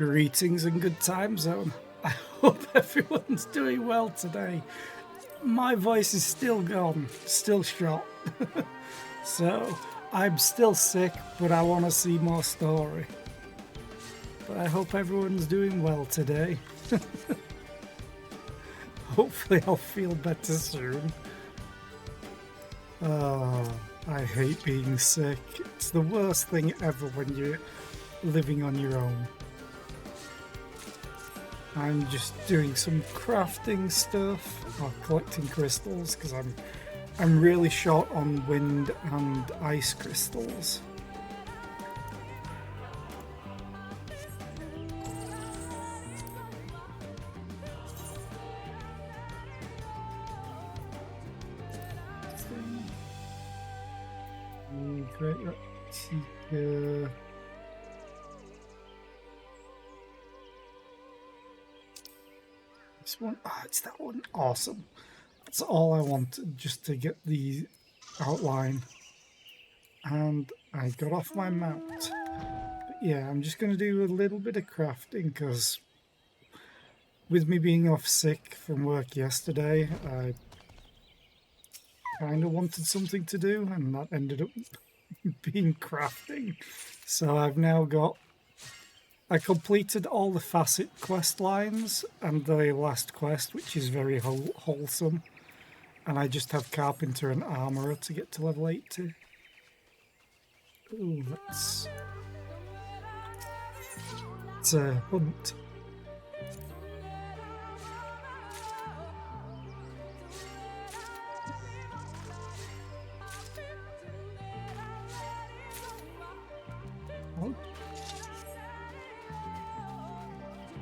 Greetings and good time zone. I hope everyone's doing well today. My voice is still gone, still shot. So, I'm still sick, but I want to see more story. But I hope everyone's doing well today. Hopefully I'll feel better soon. I hate being sick. It's the worst thing ever when you're living on your own. I'm just doing some crafting stuff or collecting crystals because I'm really short on wind and ice crystals. Great Seeker. This one, it's that one. Awesome. That's all I wanted, just to get the outline. And I got off my mount. But yeah, I'm just going to do a little bit of crafting because with me being off sick from work yesterday, I kind of wanted something to do, and that ended up being crafting. So I've now got... I completed all the facet quest lines and the last quest, which is very wholesome. And I just have Carpenter and Armourer to get to level 80. Ooh, let's hunt. Oh.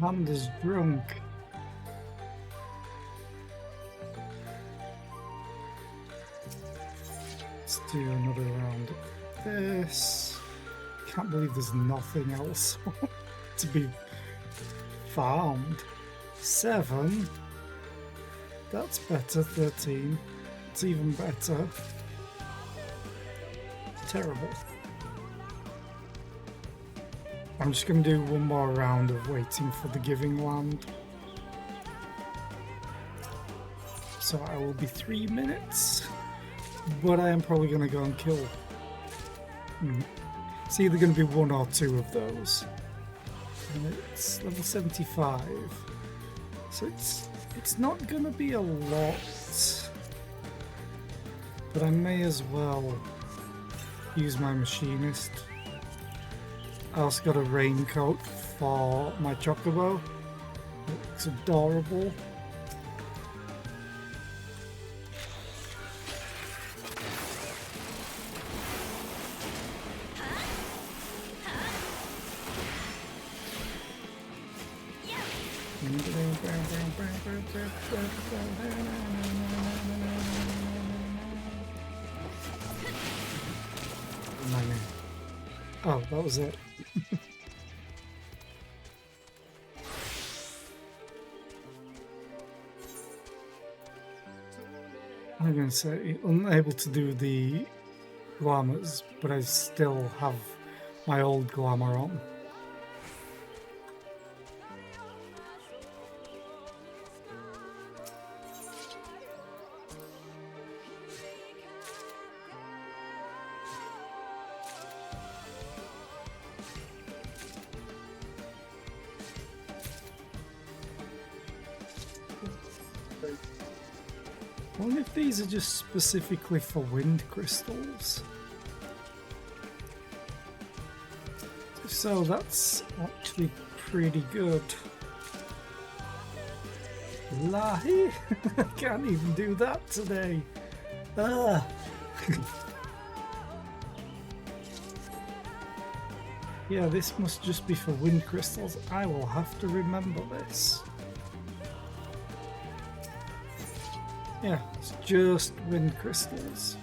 Panda's drunk. Let's do another round of this. Can't believe there's nothing else to be farmed. 7. That's better. 13. It's even better. Terrible. I'm just going to do one more round of waiting for the giving land. So I will be 3 minutes. But I am probably going to go and kill. It's either going to be 1 or 2 of those. And it's level 75. So it's not going to be a lot. But I may as well use my machinist. I also got a raincoat for my chocobo. It looks adorable. Oh, that was it. I'm going to say unable to do the glamours, but I still have my old glamour on. I wonder if these are just specifically for wind crystals. If so, that's actually pretty good. Lahi! I can't even do that today. Ah. Yeah, this must just be for wind crystals. I will have to remember this. Yeah, it's just wind crystals.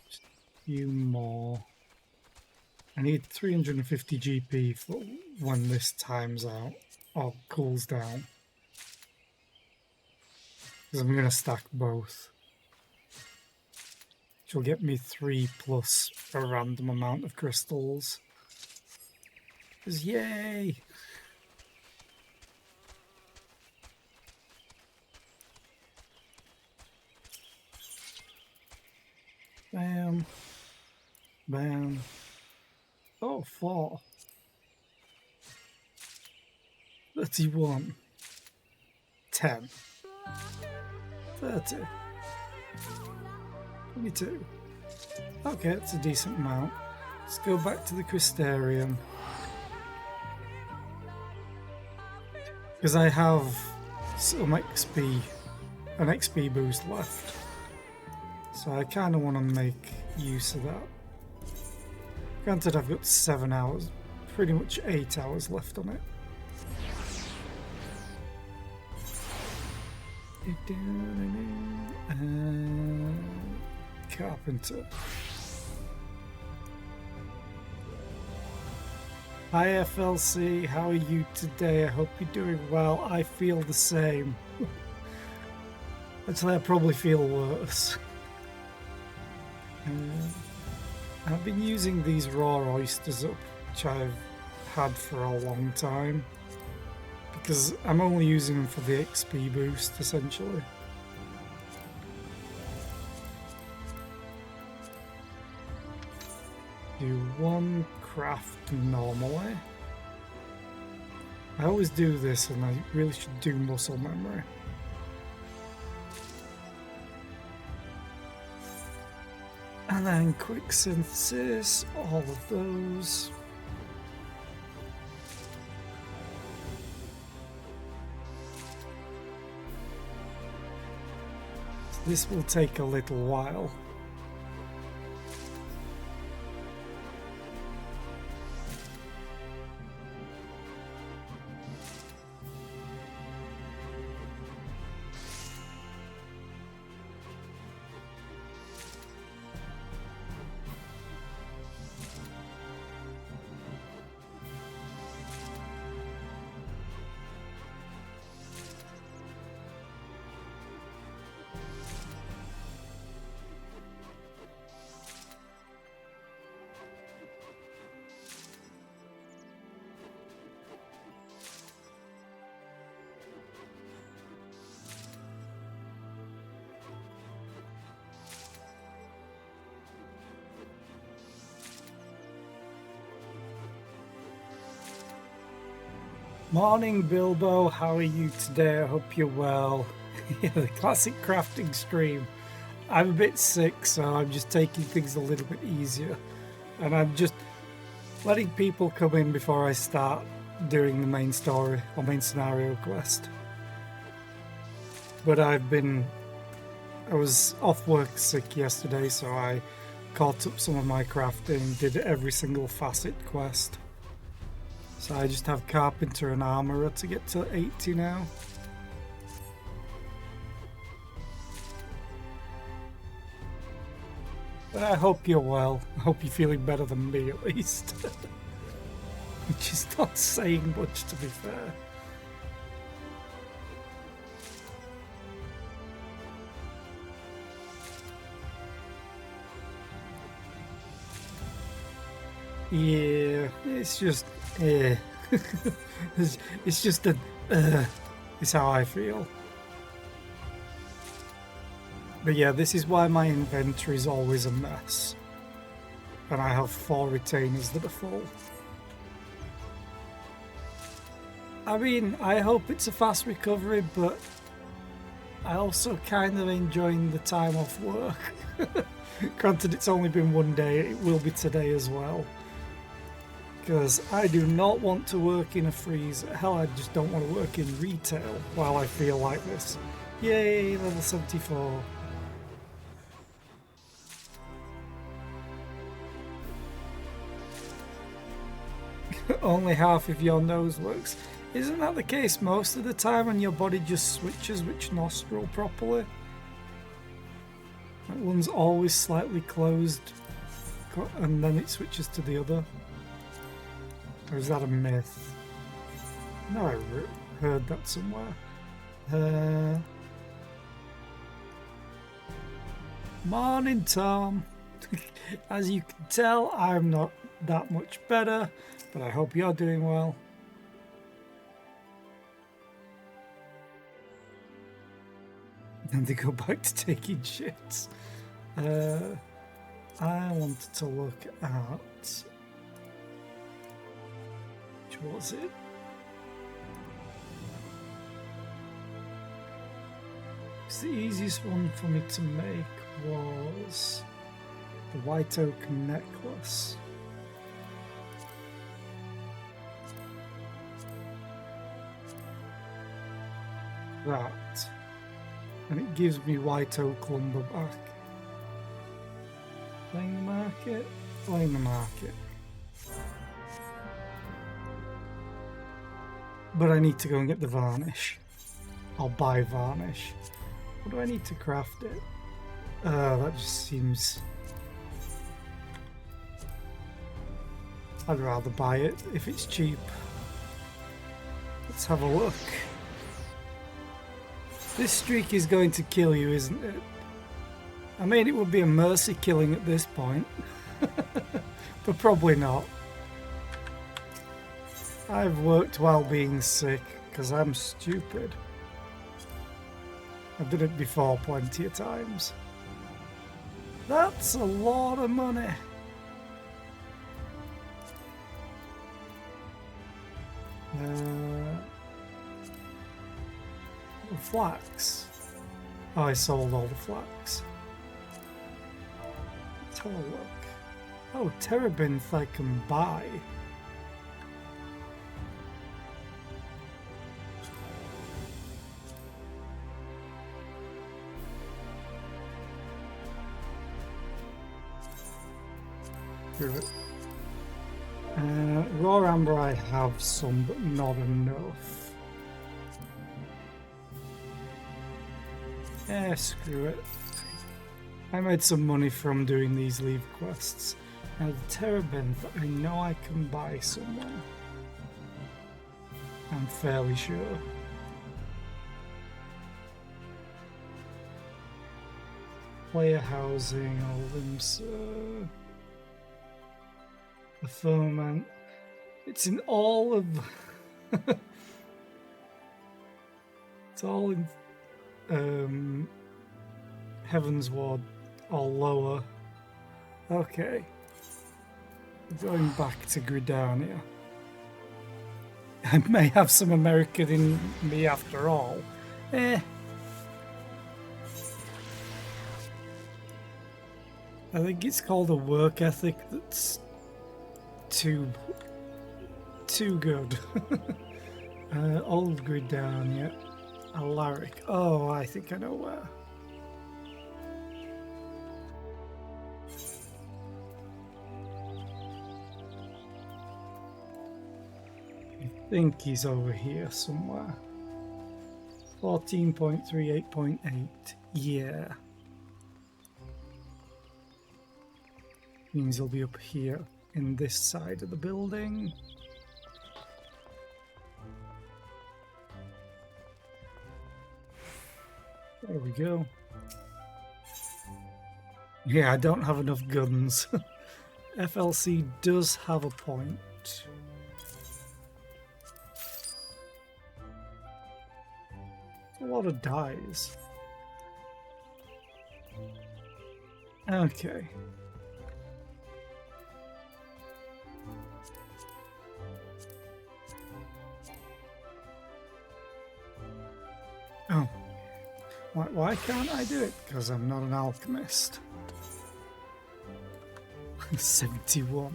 Just a few more. I need 350 GP for when this times out or cools down. Because I'm going to stack both. Which will get me 3 plus a random amount of crystals. Because yay! Bam. Bam. Oh, 4. 31. 10. 30. 22. Okay, it's a decent amount. Let's go back to the Crystarium. Because I have some XP, an XP boost left. So I kind of want to make use of that. Granted, I've got 7 hours, pretty much 8 hours left on it. Carpenter. Hi FLC, how are you today? I hope you're doing well. I feel the same. Actually, I probably feel worse. I've been using these raw oysters up, which I've had for a long time, because I'm only using them for the XP boost, essentially. Do 1 craft normally. I always do this, and I really should do muscle memory. And then quick synthesis, all of those. This will take a little while. Morning Bilbo, how are you today? I hope you're well. Yeah, the classic crafting stream. I'm a bit sick, so I'm just taking things a little bit easier. And I'm just letting people come in before I start doing the main story or main scenario quest. But I was off work sick yesterday, so I caught up some of my crafting, did every single facet quest. So I just have Carpenter and Armourer to get to 80 now. But I hope you're well. I hope you're feeling better than me at least. Which is not saying much, to be fair. Yeah, it's just, it's just a, it's how I feel. But yeah, this is why my inventory is always a mess. And I have 4 retainers that are full. I mean, I hope it's a fast recovery, but I also kind of enjoying the time off work. Granted, it's only been 1 day, it will be today as well. Because I do not want to work in a freezer. Hell, I just don't want to work in retail while I feel like this. Yay, level 74. Only half of your nose works. Isn't that the case most of the time when your body just switches which nostril properly? That one's always slightly closed and then it switches to the other. Or is that a myth? No, I heard that somewhere. Morning, Tom. As you can tell, I'm not that much better, but I hope you're doing well. And they go back to taking shits. I wanted to look at... Which was it? The easiest one for me to make was the white oak necklace. That. And it gives me white oak lumber back. Playing the market? Playing the market. But I need to go and get the varnish. I'll buy varnish. What do I need to craft it? That just seems... I'd rather buy it if it's cheap. Let's have a look. This streak is going to kill you, isn't it? I mean, it would be a mercy killing at this point. But probably not. I've worked while being sick, because I'm stupid. I've done it before plenty of times. That's a lot of money. The flax. Oh, I sold all the flax. Let's have a look. Oh, terebinth I can buy. Raw amber I have some, but not enough. Yeah, screw it. I made some money from doing these leave quests. Now the terebinth, I know I can buy somewhere. I'm fairly sure. Player housing, Olimsa. The ferment. It's in all of... it's all in Heaven's Ward, or lower. Okay. Going back to Gridania. I may have some American in me after all. I think it's called a work ethic that's too good. Old Gridania. Alaric. Oh, I think I know where. I think he's over here somewhere. 14.38.8. Yeah. Means he'll be up here in this side of the building. There we go. Yeah, I don't have enough guns. FLC does have a point. A lot of dies. Okay. Oh. Why can't I do it? Because I'm not an alchemist. 71.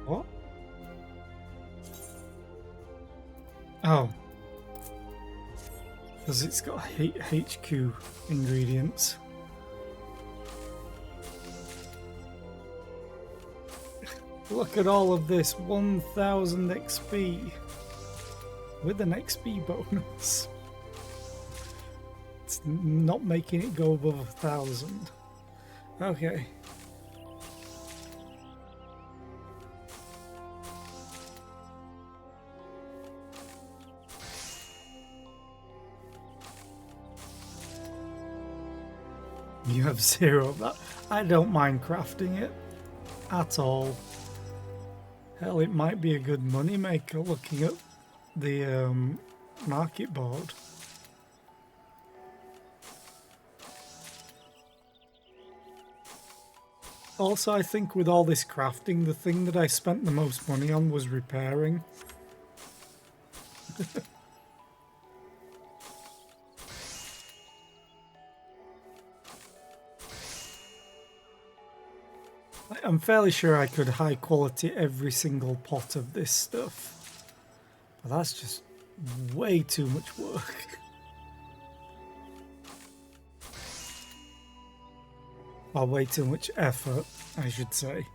What? Oh. Because it's got HQ ingredients. Look at all of this, 1000 XP with an XP bonus. It's not making it go above 1000. Okay. You have 0 of that. I don't mind crafting it at all. Hell, it might be a good money maker looking at the market board. Also, I think with all this crafting, the thing that I spent the most money on was repairing. I'm fairly sure I could high quality every single pot of this stuff. But that's just way too much work. Or way too much effort, I should say.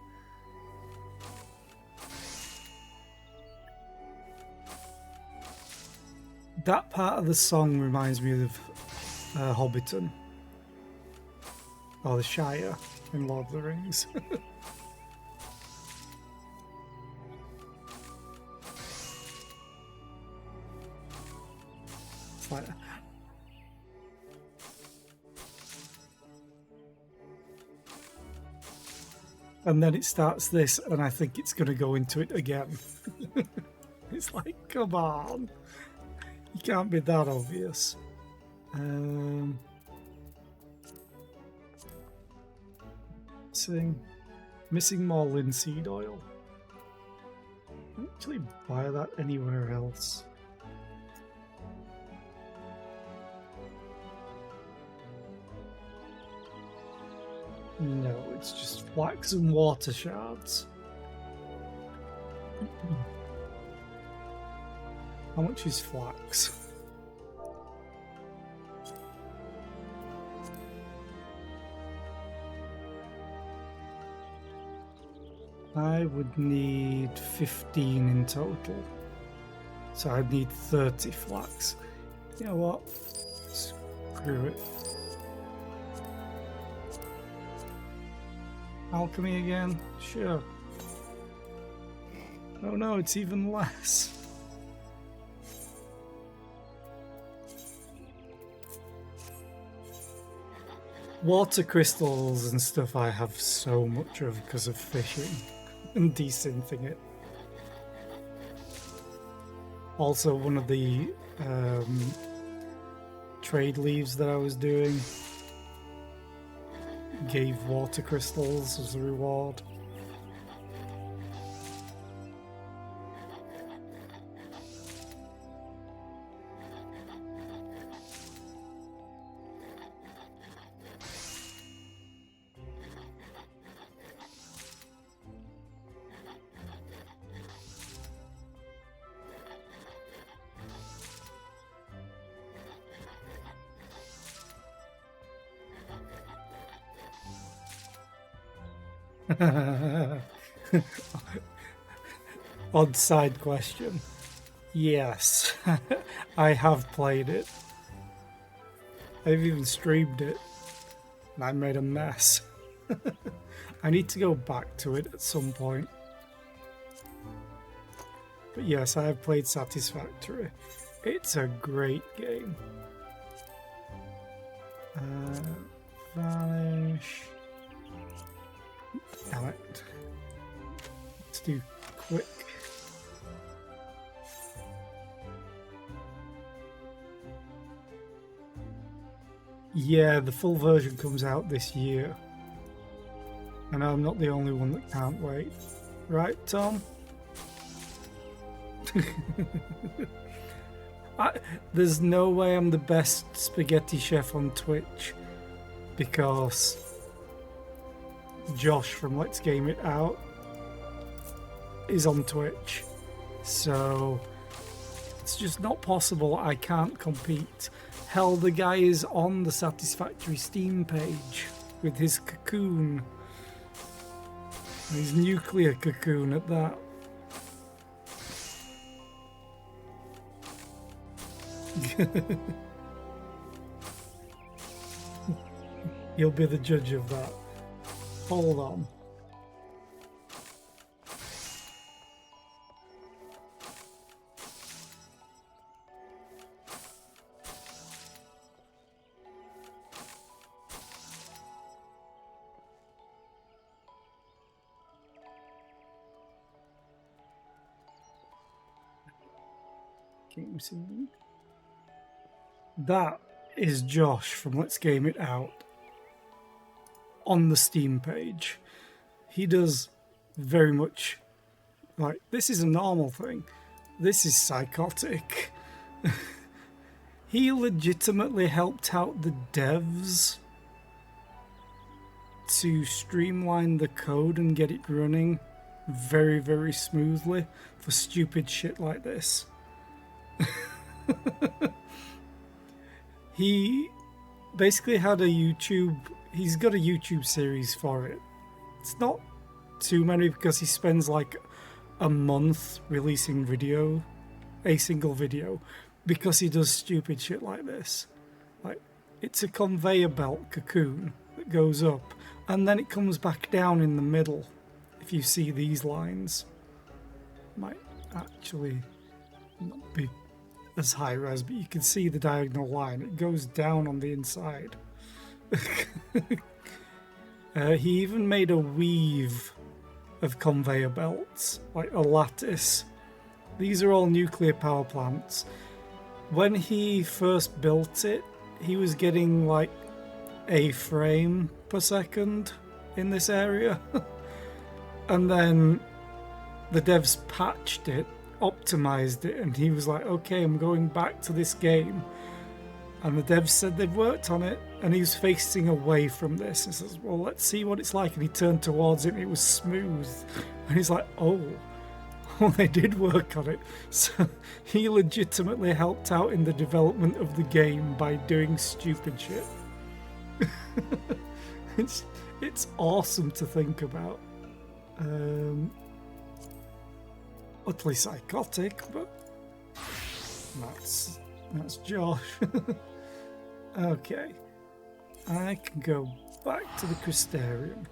That part of the song reminds me of Hobbiton. Or the Shire in Lord of the Rings. It's like... And then it starts this, and I think it's going to go into it again. It's like, come on. You can't be that obvious. Missing more linseed oil. I don't actually buy that anywhere else. No, it's just flax and water shards. How much is flax? I would need 15 in total. So I'd need 30 flax. You know what? Screw it. Alchemy again? Sure. Oh no, it's even less. Water crystals and stuff I have so much of because of fishing and desynthing it. Also, one of the trade leaves that I was doing gave water crystals as a reward. Odd side question. Yes, I have played it. I've even streamed it, and I made a mess. I need to go back to it at some point. But yes, I have played Satisfactory. It's a great game. Vanish. Damn it. Let's do quick. Yeah, the full version comes out this year. I know I'm not the only one that can't wait. Right, Tom? There's no way I'm the best spaghetti chef on Twitch because Josh from Let's Game It Out is on Twitch. So it's just not possible. I can't compete. Hell, the guy is on the Satisfactory Steam page with his cocoon. His nuclear cocoon at that. You'll be the judge of that. Hold on. Game scene. That is Josh from Let's Game It Out on the Steam page. He does very much like, this is a normal thing. This is psychotic. He legitimately helped out the devs to streamline the code and get it running very, very smoothly for stupid shit like this. He basically had a he's got a YouTube series for it. It's not too many because he spends like a month releasing a single video, because he does stupid shit like this. Like, it's a conveyor belt cocoon that goes up and then it comes back down in the middle. If you see these lines, might actually not be as high res, but you can see the diagonal line. It goes down on the inside. He even made a weave of conveyor belts, like a lattice. These are all nuclear power plants. When he first built it, he was getting like a frame per second in this area. And then the devs patched it, optimized it, and he was like, okay, I'm going back to this game. And the devs said they'd worked on it, and he was facing away from this. And says, well, let's see what it's like. And he turned towards it, and it was smooth. And he's like, oh, they did work on it. So he legitimately helped out in the development of the game by doing stupid shit. It's awesome to think about. Utterly psychotic, but that's Josh. Okay, I can go back to the Crystarium.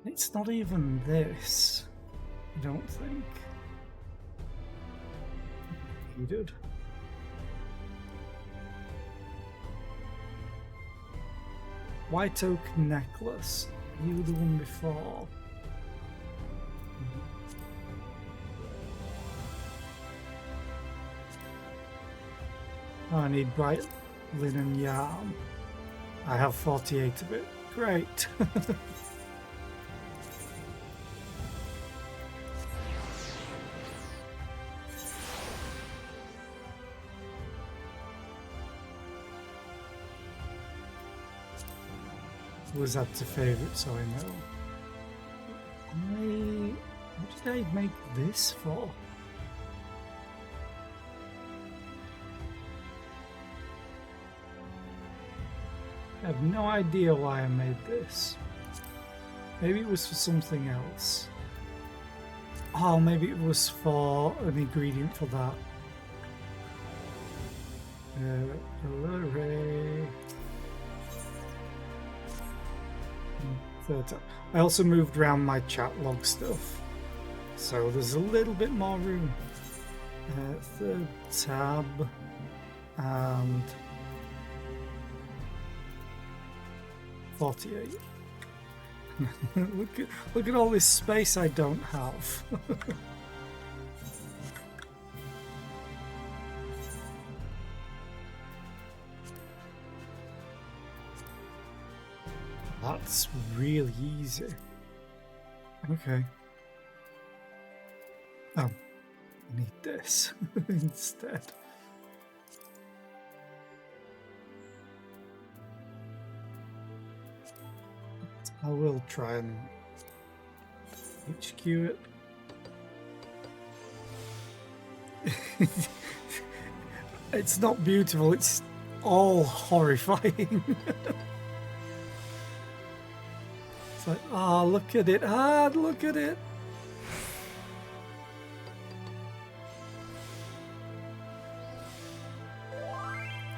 It's not even this, I don't think. He did. White oak necklace. You were the one before. I need bright linen yarn. I have 48 of it. Great. Was that a favourite, so I know. What did I make this for? I have no idea why I made this. Maybe it was for something else. Oh, maybe it was for an ingredient for that. Hooray. Third tab. I also moved around my chat log stuff, so there's a little bit more room. Third tab and 48. look at all this space I don't have. That's really easy. Okay. Oh, I need this instead. I will try and HQ it. It's not beautiful, it's all horrifying. It's like, ah, oh, look at it, ah, look at it.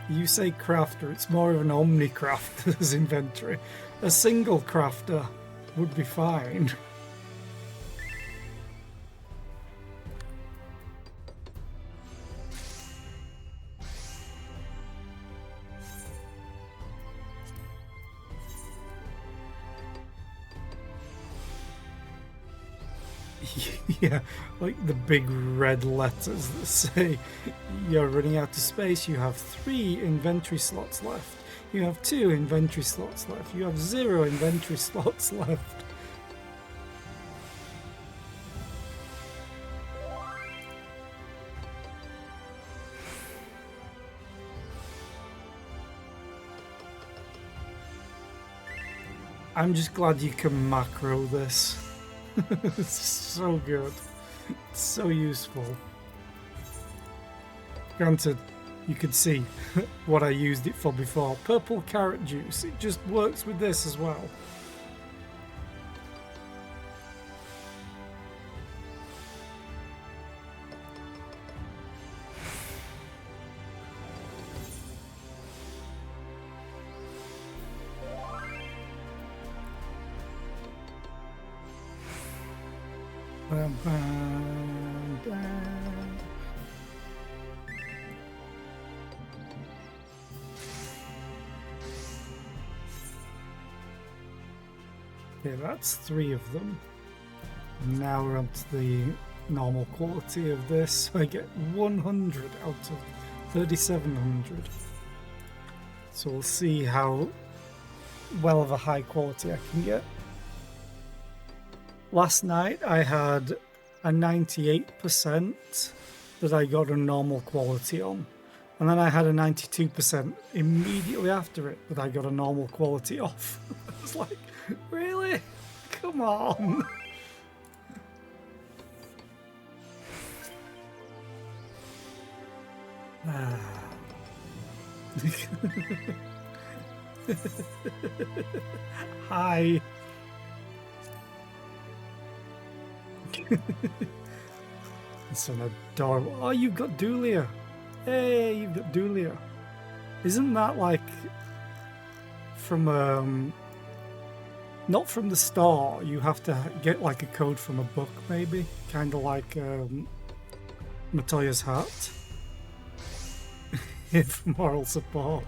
You say crafter, it's more of an omni-crafter's inventory. A single crafter would be fine. Yeah, like the big red letters that say you're running out of space. You have 3 inventory slots left. You have 2 inventory slots left. You have 0 inventory slots left. I'm just glad you can macro this. It's so good. It's so useful. Granted, you could see what I used it for before. Purple carrot juice. It just works with this as well. Okay, that's 3 of them. Now we're on to the normal quality of this. I get 100 out of 3,700. So we'll see how well of a high quality I can get. Last night I had a 98% that I got a normal quality on. And then I had a 92% immediately after it that I got a normal quality off. I was like, really? Come on. Hi. It's an adorable. Oh, you've got Dulia. Hey, you've got Dulia. Isn't that like from not from the store? You have to get like a code from a book, maybe, kind of like Matoya's hat. For moral support.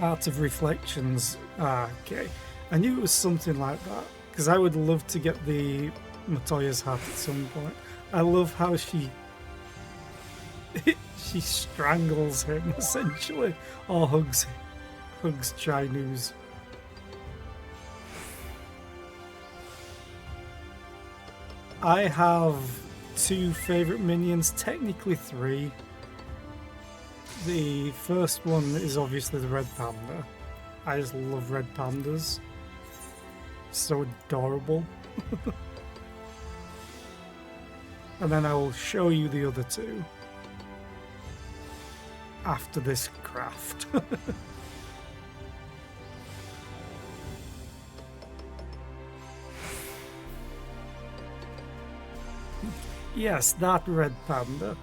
Art of Reflections. Ah, okay. I knew it was something like that, because I would love to get the Matoya's hat at some point. I love how she strangles him, essentially, or hugs Chinese. I have 2 favourite minions, technically 3. The first one is obviously the red panda. I just love red pandas. So adorable. And then I will show you the other 2 after this craft. Yes, that red panda.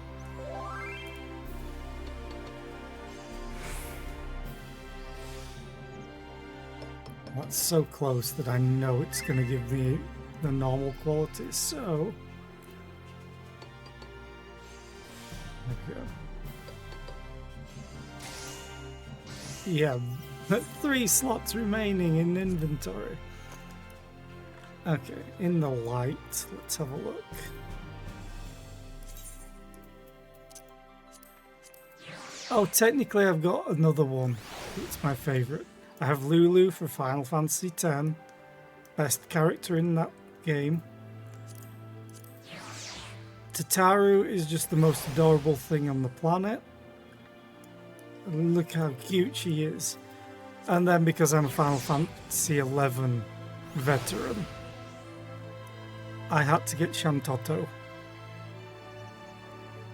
That's so close that I know it's going to give me the normal quality, so... Okay. Yeah, 3 slots remaining in inventory. Okay, in the light, let's have a look. Oh, technically I've got another one. It's my favourite. I have Lulu for Final Fantasy X. Best character in that game. Tataru is just the most adorable thing on the planet. Look how cute she is. And then because I'm a Final Fantasy XI veteran, I had to get Shantoto.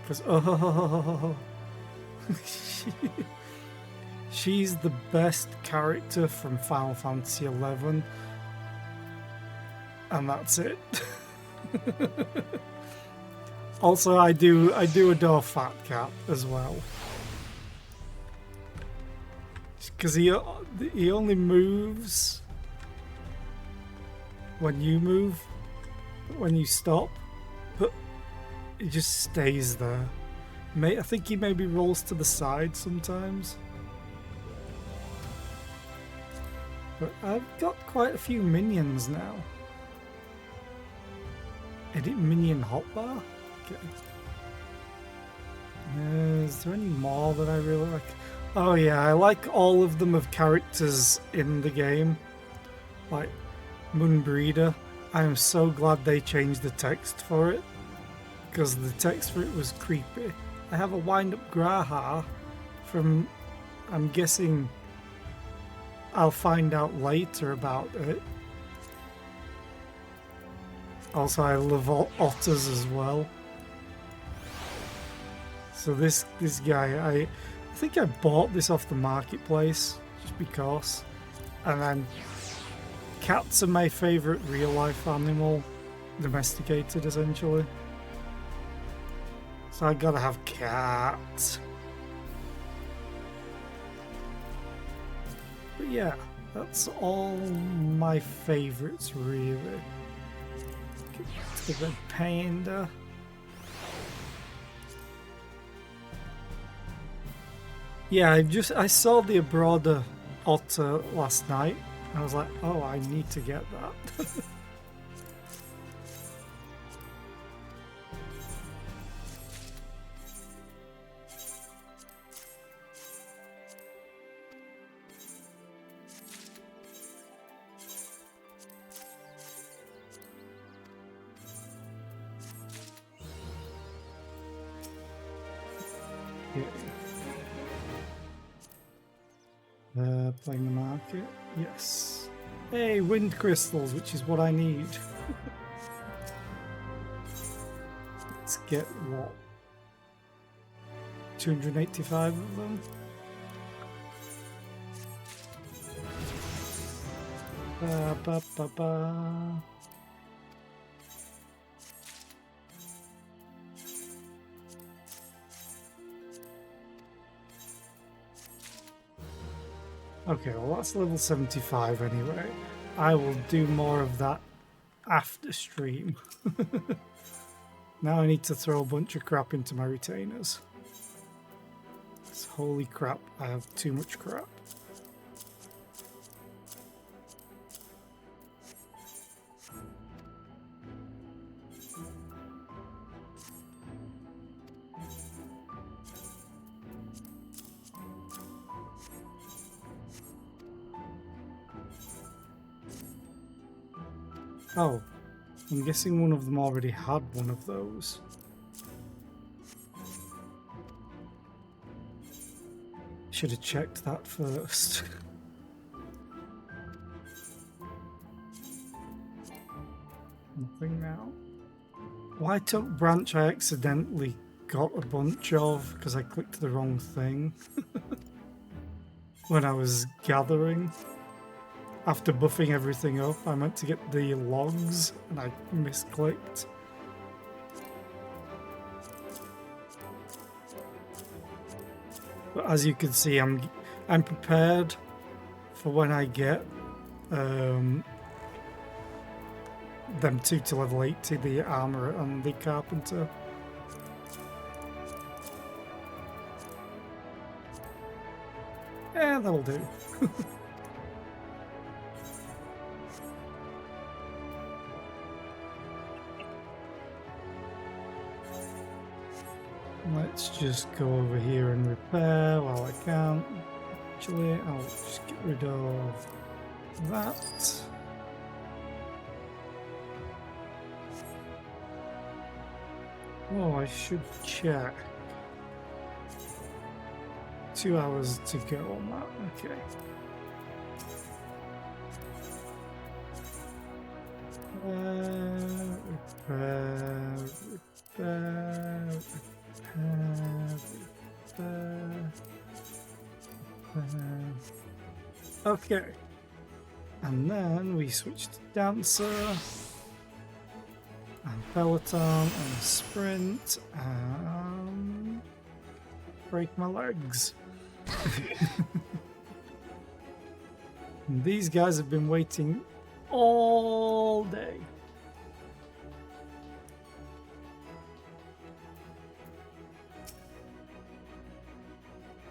Because, oh... She's the best character from Final Fantasy XI, and that's it. Also, I do adore Fat Cat as well, because he only moves when you move, when you stop, but he just stays there. I think he maybe rolls to the side sometimes. But I've got quite a few minions now. Edit minion hotbar? Okay. Is there any more that I really like? Oh yeah, I like all of them of characters in the game. Like Moonbreeder. I am so glad they changed the text for it. Because the text for it was creepy. I have a wind-up Graha from... I'm guessing I'll find out later about it. Also, I love otters as well. So this guy, I think I bought this off the marketplace just because. And then cats are my favourite real-life animal, domesticated essentially. So I gotta have cats. But yeah, that's all my favourites really. The red panda. Yeah, I saw the Abroader otter last night. I was like, oh, I need to get that. Playing the market. Yes. Hey, wind crystals, which is what I need. Let's get what? 285 of them? Ba, ba, ba, ba. Okay, well that's level 75 anyway. I will do more of that after stream. Now I need to throw a bunch of crap into my retainers. Holy crap, I have too much crap. Oh, I'm guessing one of them already had one of those. Should have checked that first. Nothing now. White Oak Branch I accidentally got a bunch of because I clicked the wrong thing when I was gathering. After buffing everything up, I meant to get the logs and I misclicked. But as you can see, I'm prepared for when I get them two to level 80, the armourer and the carpenter. Yeah, that'll do. Let's just go over here and repair while I can. Actually, I'll just get rid of that. Oh, I should check. 2 hours to go on that, okay. Repair. Okay, and then we switch to Dancer and Peloton and Sprint and break my legs. These guys have been waiting all day.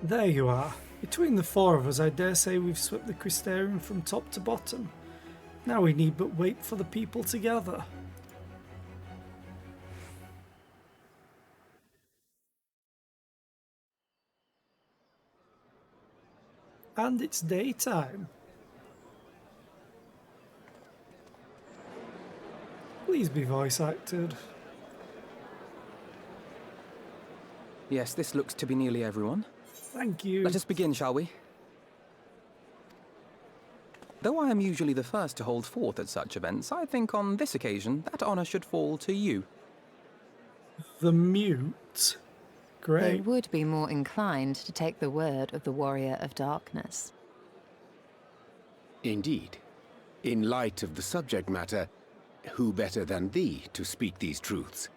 There you are. Between the four of us, I dare say we've swept the Crystarium from top to bottom. Now we need but wait for the people to gather. And it's daytime. Please be voice acted. Yes, this looks to be nearly everyone. Thank you. Let us begin, shall we? Though I am usually the first to hold forth at such events, I think on this occasion that honor should fall to you. The mute. They Great. would be more inclined to take the word of the Warrior of Darkness. Indeed. In light of the subject matter, who better than thee to speak these truths?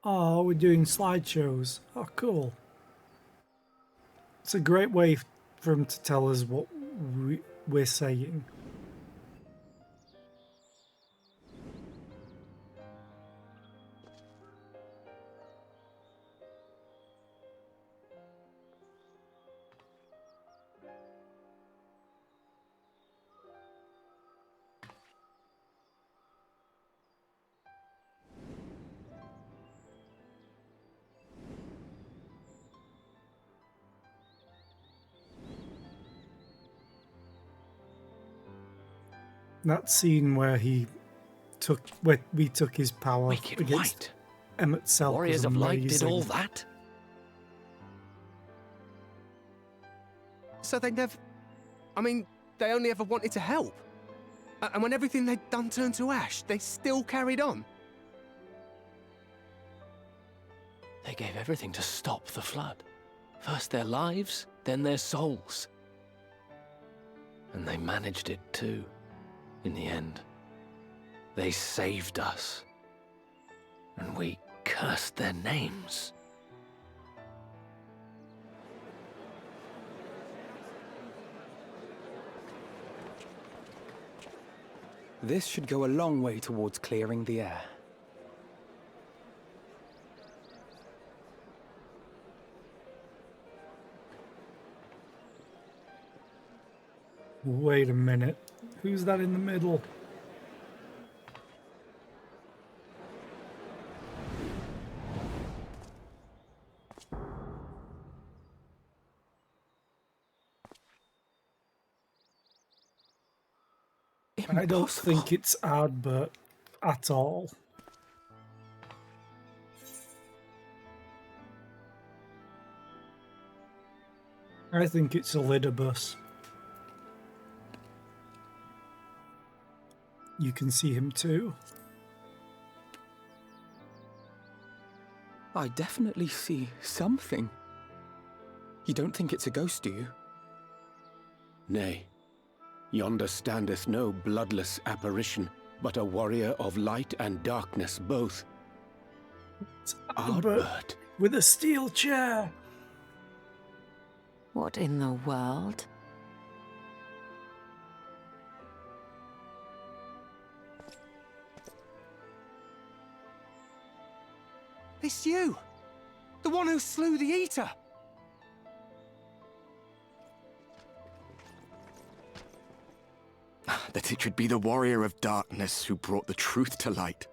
Oh, we're doing slideshows. Oh, cool. It's a great way for him to tell us what we're saying. That scene where we took his power Wicked against White. Emmett Selk Warriors was of Light did amazing. all that? So they never... I mean, they only ever wanted to help. And when everything they'd done turned to ash, they still carried on. They gave everything to stop the flood. First their lives, then their souls. And they managed it too, in the end. They saved us. And we cursed their names. This should go a long way towards clearing the air. Wait a minute. Who's that in the middle? I don't think it's Ardbert at all. I think it's Elidibus. You can see him too. I definitely see something. You don't think it's a ghost, do you? Nay, yonder standeth no bloodless apparition, but a warrior of light and darkness both. It's Ardbert. with a steel chair. What in the world? It's you! The one who slew the Eater! That it should be the Warrior of Darkness who brought the truth to light.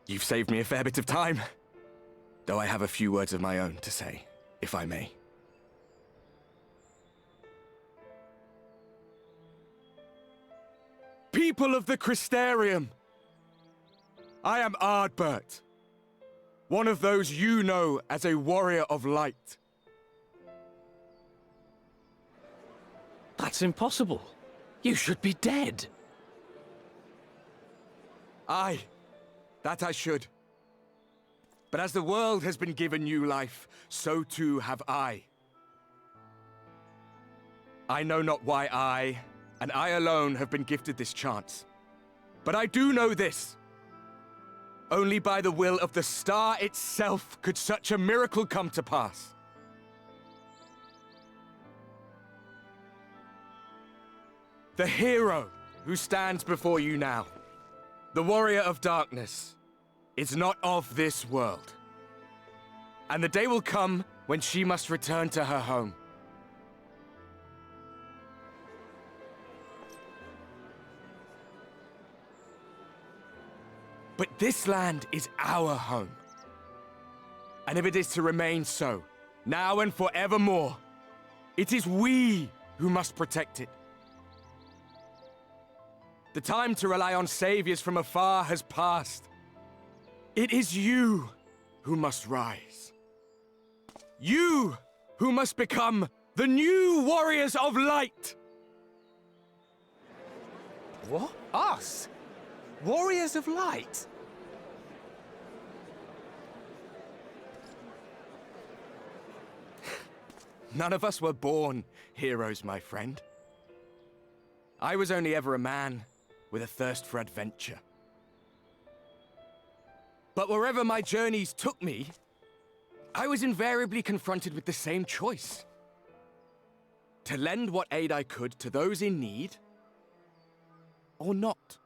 You've saved me a fair bit of time, though I have a few words of my own to say, if I may. People of the Crystarium! I am Ardbert, one of those you know as a Warrior of Light. That's impossible. You should be dead. Aye, that I should. But as the world has been given new life, so too have I. I know not why I, and I alone, have been gifted this chance. But I do know this. Only by the will of the star itself could such a miracle come to pass. The hero who stands before you now, the warrior of darkness, is not of this world. And the day will come when she must return to her home. But this land is our home. And if it is to remain so, now and forevermore, it is we who must protect it. The time to rely on saviors from afar has passed. It is you who must rise. You who must become the new warriors of light. What? Us? Warriors of Light? None of us were born heroes, my friend. I was only ever a man with a thirst for adventure. But wherever my journeys took me, I was invariably confronted with the same choice. To lend what aid I could to those in need, or not.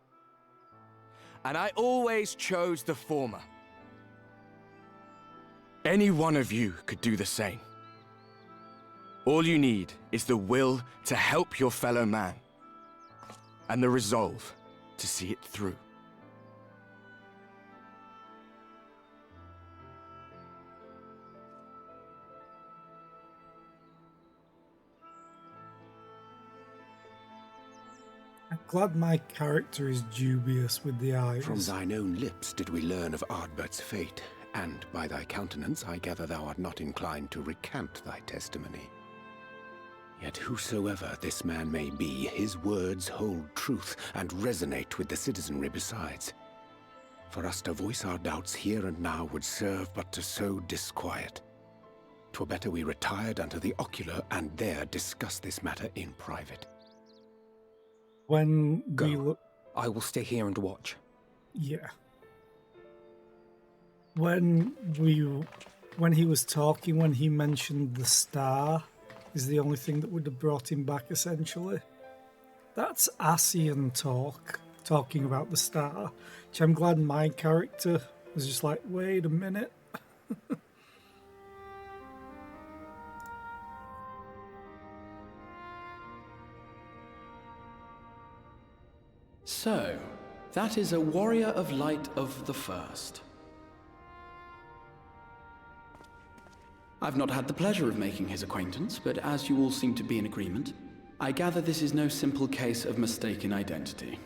And I always chose the former. Any one of you could do the same. All you need is the will to help your fellow man, and the resolve to see it through. I'm glad my character is dubious with the eyes. From thine own lips did we learn of Ardbert's fate, and by thy countenance I gather thou art not inclined to recant thy testimony. Yet whosoever this man may be, his words hold truth and resonate with the citizenry besides. For us to voice our doubts here and now would serve but to sow disquiet. 'Twere better we retired unto the ocular and there discuss this matter in private. When Go. we look, I will stay here and watch. yeah. When he was talking, when he mentioned the star, is the only thing that would have brought him back, essentially. That's Asian talking about the star, which I'm glad my character was just like, wait a minute. So, that is a warrior of light of the first. I've not had the pleasure of making his acquaintance, but as you all seem to be in agreement, I gather this is no simple case of mistaken identity.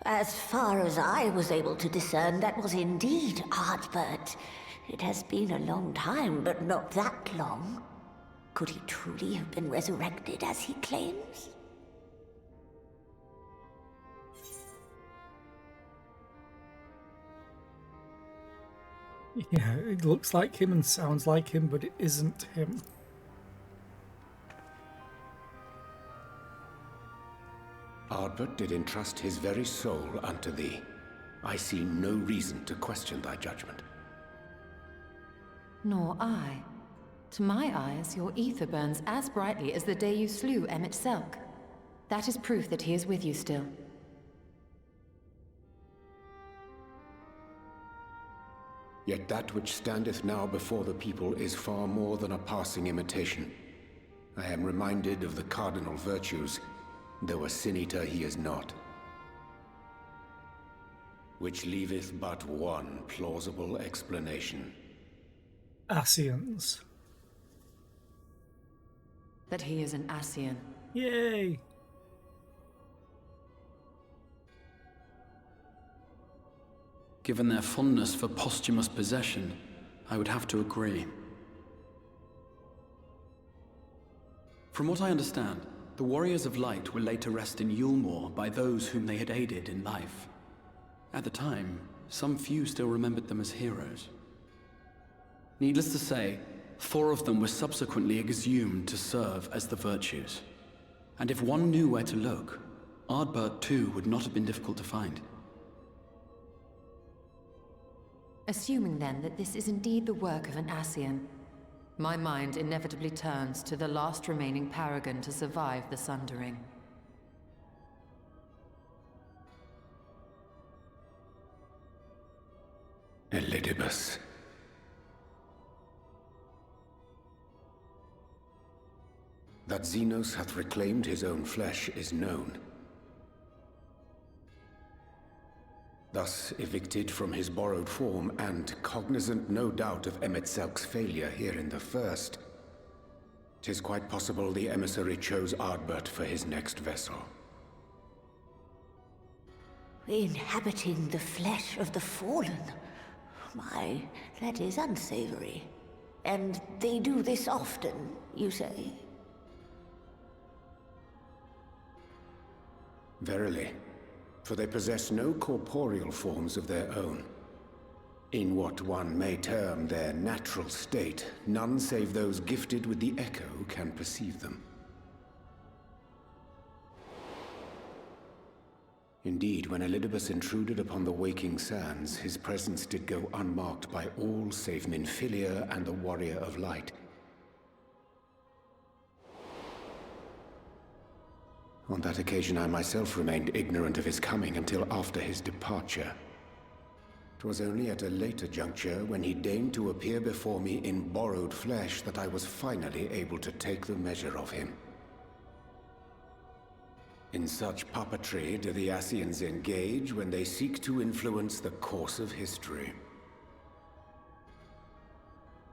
As far as I was able to discern, that was indeed Ardbert. It has been a long time, but not that long. Could he truly have been resurrected as he claims? Yeah, it looks like him and sounds like him, but it isn't him. Ardbert did entrust his very soul unto thee. I see no reason to question thy judgment. Nor I. To my eyes, your ether burns as brightly as the day you slew Emmett Selk. That is proof that he is with you still. Yet that which standeth now before the people is far more than a passing imitation. I am reminded of the cardinal virtues, though a sin-eater he is not. Which leaveth but one plausible explanation. Asians. That he is an Asian. Yay! Given their fondness for posthumous possession, I would have to agree. From what I understand, the Warriors of Light were laid to rest in Yulmore by those whom they had aided in life. At the time, some few still remembered them as heroes. Needless to say, 4 of them were subsequently exhumed to serve as the virtues. And if one knew where to look, Ardbert, too, would not have been difficult to find. Assuming then that this is indeed the work of an Ascian, my mind inevitably turns to the last remaining paragon to survive the Sundering. Elidibus. That Xenos hath reclaimed his own flesh is known. Thus evicted from his borrowed form, and cognizant no doubt of Emet-Selk's failure here in the First, 'tis quite possible the emissary chose Ardbert for his next vessel. Inhabiting the flesh of the fallen? My, that is unsavory. And they do this often, you say? Verily, for they possess no corporeal forms of their own. In what one may term their natural state, none save those gifted with the echo can perceive them. Indeed, when Elidibus intruded upon the waking sands, his presence did go unmarked by all save Minfilia and the Warrior of Light. On that occasion, I myself remained ignorant of his coming until after his departure. 'Twas only at a later juncture, when he deigned to appear before me in borrowed flesh, that I was finally able to take the measure of him. In such puppetry do the Ascians engage when they seek to influence the course of history.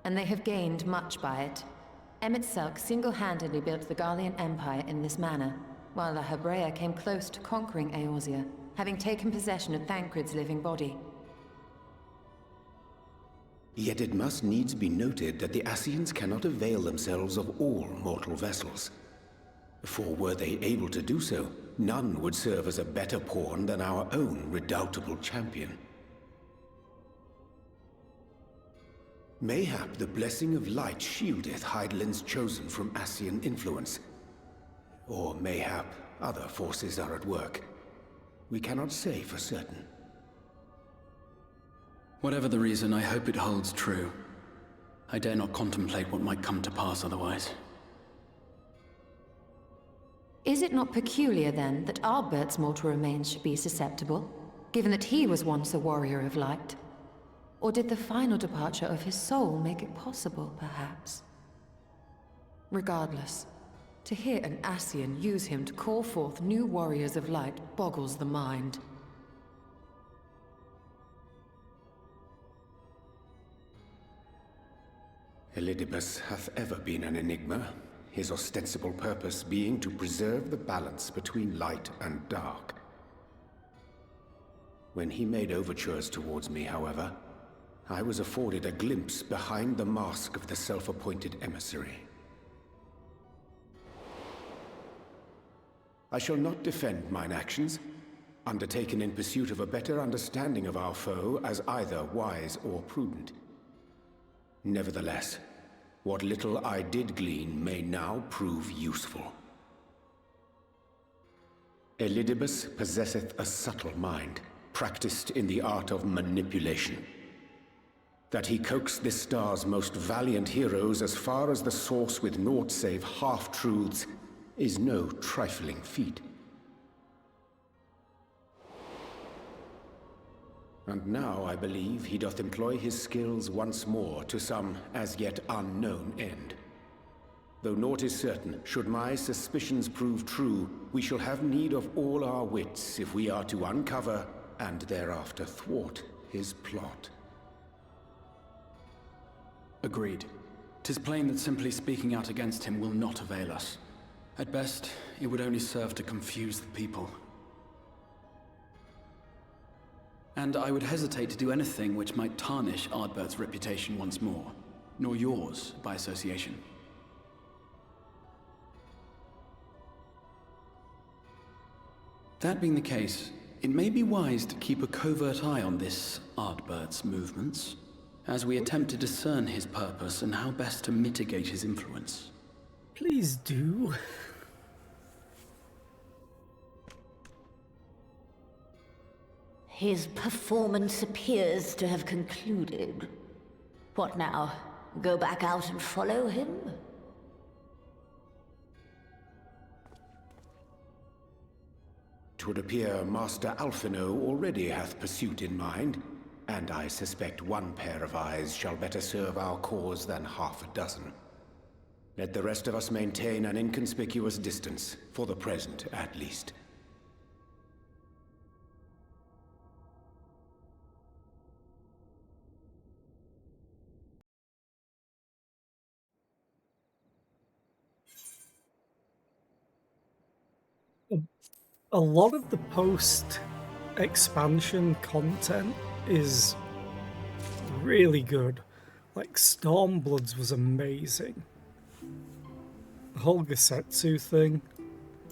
And they have gained much by it. Emet-Selk single-handedly built the Garlean Empire in this manner, while the Hebrea came close to conquering Eorzea, having taken possession of Thancred's living body. Yet it must needs be noted that the Ascians cannot avail themselves of all mortal vessels. For were they able to do so, none would serve as a better pawn than our own redoubtable champion. Mayhap the blessing of light shieldeth Hydaelyn's chosen from Ascian influence. Or mayhap other forces are at work. We cannot say for certain. Whatever the reason, I hope it holds true. I dare not contemplate what might come to pass otherwise. Is it not peculiar, then, that Ardbert's mortal remains should be susceptible, given that he was once a warrior of light? Or did the final departure of his soul make it possible, perhaps? Regardless, to hear an Ascian use him to call forth new warriors of light boggles the mind. Elidibus hath ever been an enigma, his ostensible purpose being to preserve the balance between light and dark. When he made overtures towards me, however, I was afforded a glimpse behind the mask of the self-appointed emissary. I shall not defend mine actions, undertaken in pursuit of a better understanding of our foe as either wise or prudent. Nevertheless, what little I did glean may now prove useful. Elidibus possesseth a subtle mind, practiced in the art of manipulation. That he coaxed this star's most valiant heroes as far as the source with naught save half-truths is no trifling feat. And now I believe he doth employ his skills once more to some as yet unknown end. Though naught is certain, should my suspicions prove true, we shall have need of all our wits if we are to uncover and thereafter thwart his plot. Agreed. 'Tis plain that simply speaking out against him will not avail us. At best, it would only serve to confuse the people. And I would hesitate to do anything which might tarnish Ardbert's reputation once more, nor yours by association. That being the case, it may be wise to keep a covert eye on this Ardbert's movements, as we attempt to discern his purpose and how best to mitigate his influence. Please do. His performance appears to have concluded. What now? Go back out and follow him? "'Twould appear Master Alphino already hath pursuit in mind, and I suspect one pair of eyes shall better serve our cause than half a dozen. Let the rest of us maintain an inconspicuous distance, for the present at least." A lot of the post-expansion content is really good. Like, Stormbloods was amazing. The whole Gesetsu thing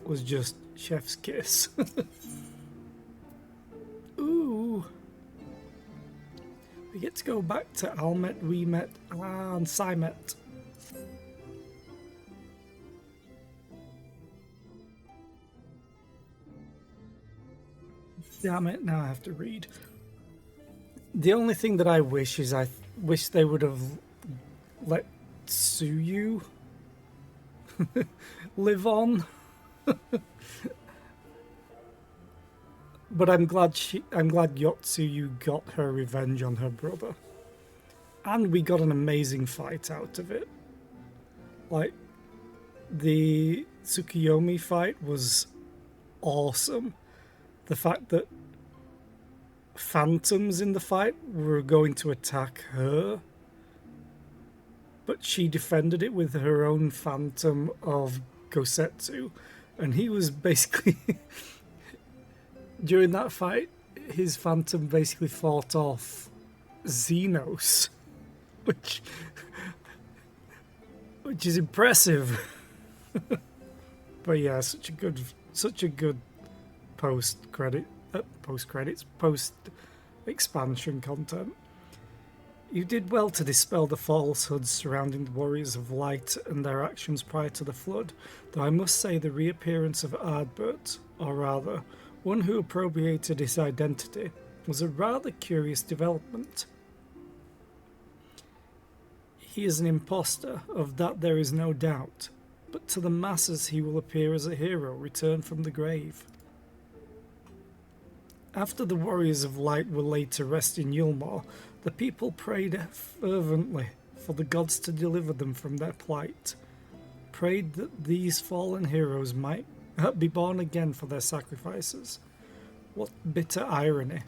was just chef's kiss. Ooh. We get to go back to Almet, Wemet, and Simet. Damn it, now I have to read. The only thing that I wish is I wish they would have let Tsuyu live on. But I'm glad Yotsuyu got her revenge on her brother. And we got an amazing fight out of it. Like, the Tsukuyomi fight was awesome. The fact that phantoms in the fight were going to attack her, but she defended it with her own phantom of Gosetsu, and he was basically during that fight, his phantom basically fought off Xenos, which is impressive. But yeah, such a good post-expansion content. You did well to dispel the falsehoods surrounding the Warriors of Light and their actions prior to the Flood, though I must say the reappearance of Ardbert, or rather, one who appropriated his identity, was a rather curious development. He is an imposter, of that there is no doubt, but to the masses he will appear as a hero returned from the grave. After the Warriors of Light were laid to rest in Yulmore, the people prayed fervently for the gods to deliver them from their plight, prayed that these fallen heroes might be born again for their sacrifices. What bitter irony.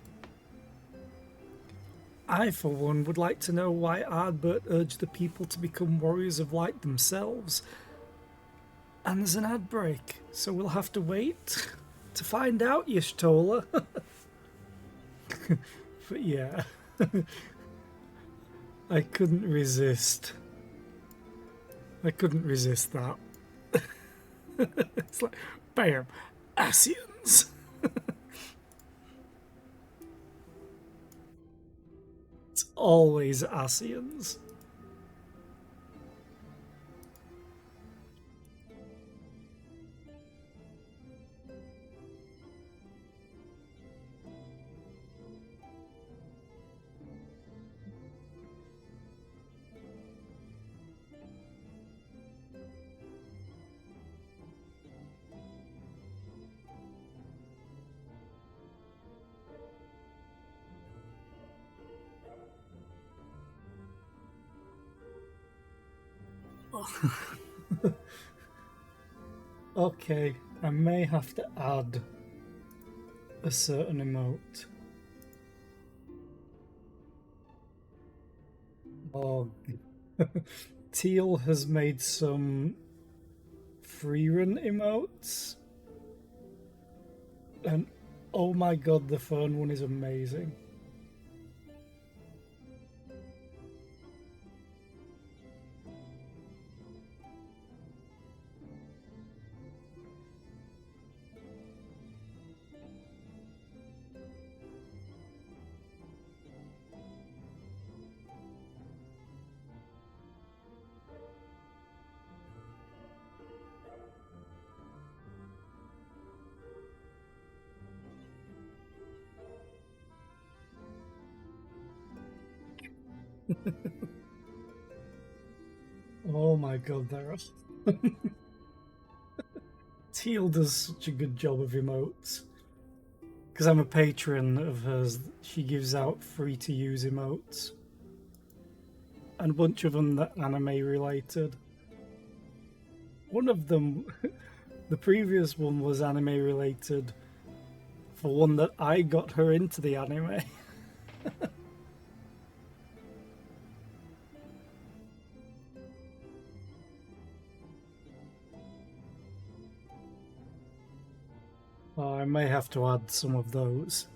I, for one, would like to know why Ardbert urged the people to become Warriors of Light themselves. And there's an ad break, so we'll have to wait to find out, Y'shtola. But yeah, I couldn't resist. I couldn't resist that. It's like, bam, Asians. It's always Asians. Okay, I may have to add a certain emote. Oh, Teal has made some free-run emotes, and oh my god, the phone one is amazing. Oh my god, there are. Teal does such a good job of emotes. Because I'm a patron of hers, she gives out free to use emotes. And a bunch of them that anime related. One of them, the previous one was anime related for one that I got her into the anime. Oh, I may have to add some of those.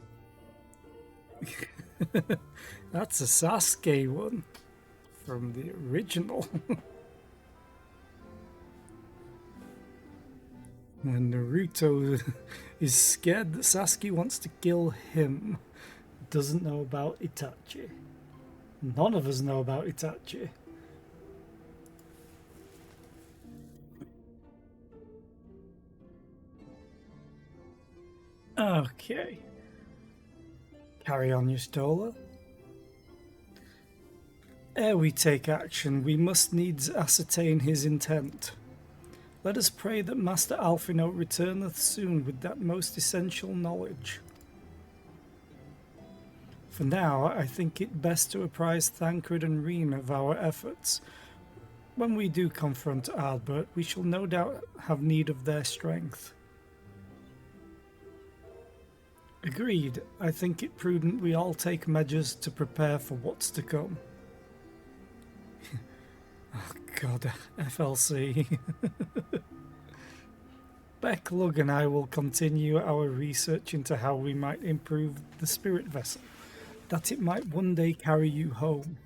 That's a Sasuke one from the original. And Naruto is scared that Sasuke wants to kill him. Doesn't know about Itachi. None of us know about Itachi. Okay. Carry on, Yustola. Ere we take action, we must needs ascertain his intent. Let us pray that Master Alphino returneth soon with that most essential knowledge. For now, I think it best to apprise Thancred and Reen of our efforts. When we do confront Ardbert, we shall no doubt have need of their strength. Agreed. I think it prudent we all take measures to prepare for what's to come. Oh god, FLC. Becklug and I will continue our research into how we might improve the spirit vessel, that it might one day carry you home.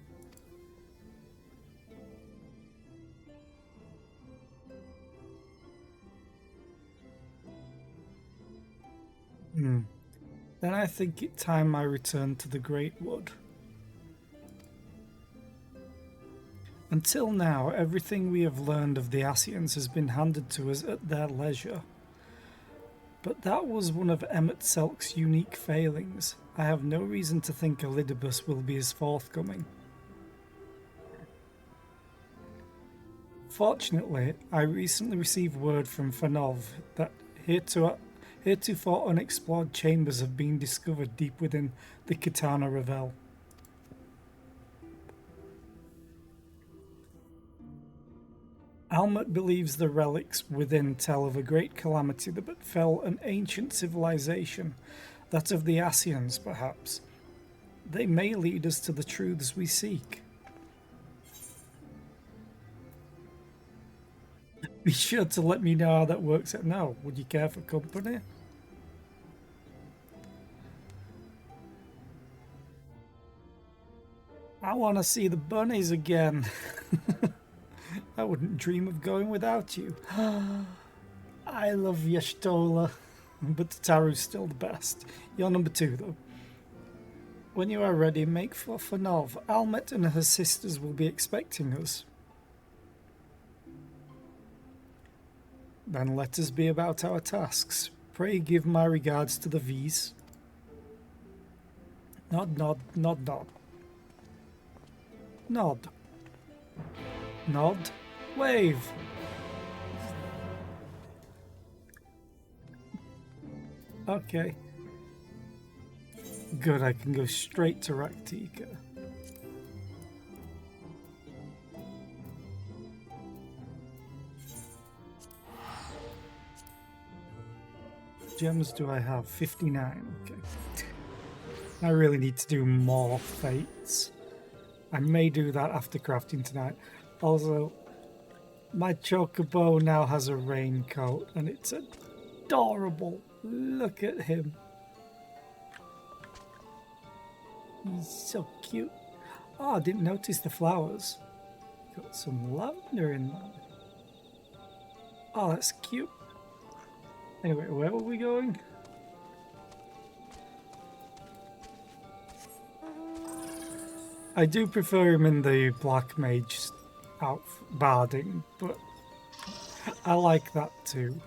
Then I think it time I return to the Great Wood. Until now, everything we have learned of the Ascians has been handed to us at their leisure. But that was one of Emmett Selk's unique failings. I have no reason to think Elidibus will be as forthcoming. Fortunately, I recently received word from Fanov that heretofore unexplored chambers have been discovered deep within the Katana Revel. Almut believes the relics within tell of a great calamity that befell an ancient civilization, that of the Ascians, perhaps. They may lead us to the truths we seek. Be sure to let me know how that works out now. Would you care for company? I want to see the bunnies again. I wouldn't dream of going without you. I love Yashtola, but Taru's still the best. You're number 2, though. When you are ready, make for Fanov. Almet and her sisters will be expecting us. Then let us be about our tasks. Pray give my regards to the V's. Nod, nod, nod, nod. Nod. Nod. Wave. Okay. Good, I can go straight to Raktika. Gems do I have? 59. Okay. I really need to do more fates. I may do that after crafting tonight. Also, my Chocobo now has a raincoat and it's adorable. Look at him. He's so cute. Oh, I didn't notice the flowers. Got some lavender in there. Oh, that's cute. Anyway, where were we going? I do prefer him in the Black Mage barding, but I like that too.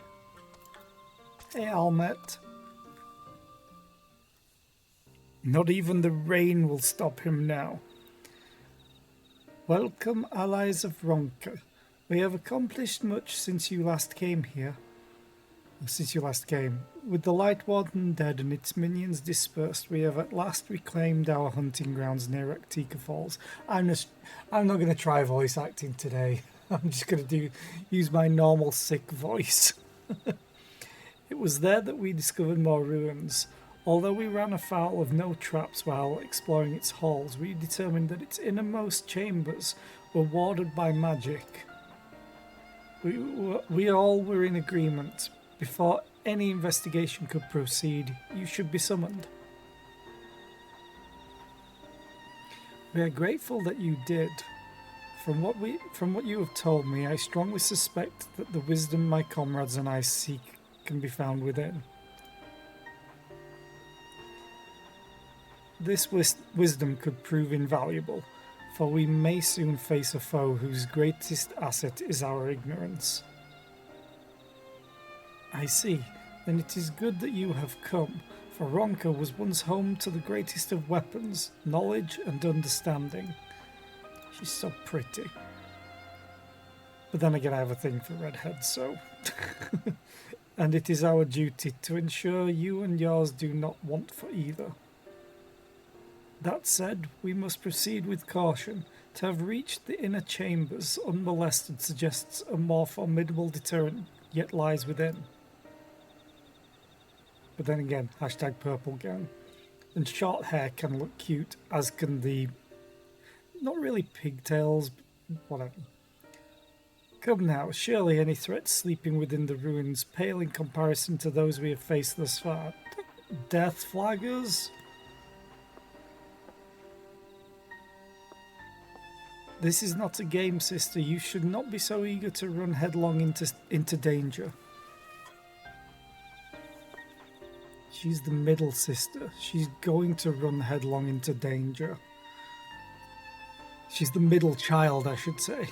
Hey, Almet. Not even the rain will stop him now. Welcome, allies of Ronka. We have accomplished much since you last came here. With the Light Warden dead and its minions dispersed, we have at last reclaimed our hunting grounds near Raktika Falls. I'm not going to try voice acting today. I'm just going to use my normal sick voice. It was there that we discovered more ruins. Although we ran afoul of no traps while exploring its halls, we determined that its innermost chambers were warded by magic. We all were in agreement. Before any investigation could proceed, you should be summoned. We are grateful that you did. From what you have told me, I strongly suspect that the wisdom my comrades and I seek can be found within. This wisdom could prove invaluable, for we may soon face a foe whose greatest asset is our ignorance. I see. Then it is good that you have come, for Ronka was once home to the greatest of weapons, knowledge and understanding. She's so pretty. But then again, I have a thing for redheads, so... And it is our duty to ensure you and yours do not want for either. That said, we must proceed with caution. To have reached the inner chambers unmolested suggests a more formidable deterrent yet lies within. But then again, hashtag purple gang. And short hair can look cute, as can the... not really pigtails, but whatever. Come now, surely any threats sleeping within the ruins pale in comparison to those we have faced thus far. Death flaggers? This is not a game, sister. You should not be so eager to run headlong into danger. She's the middle sister. She's going to run headlong into danger. She's the middle child, I should say.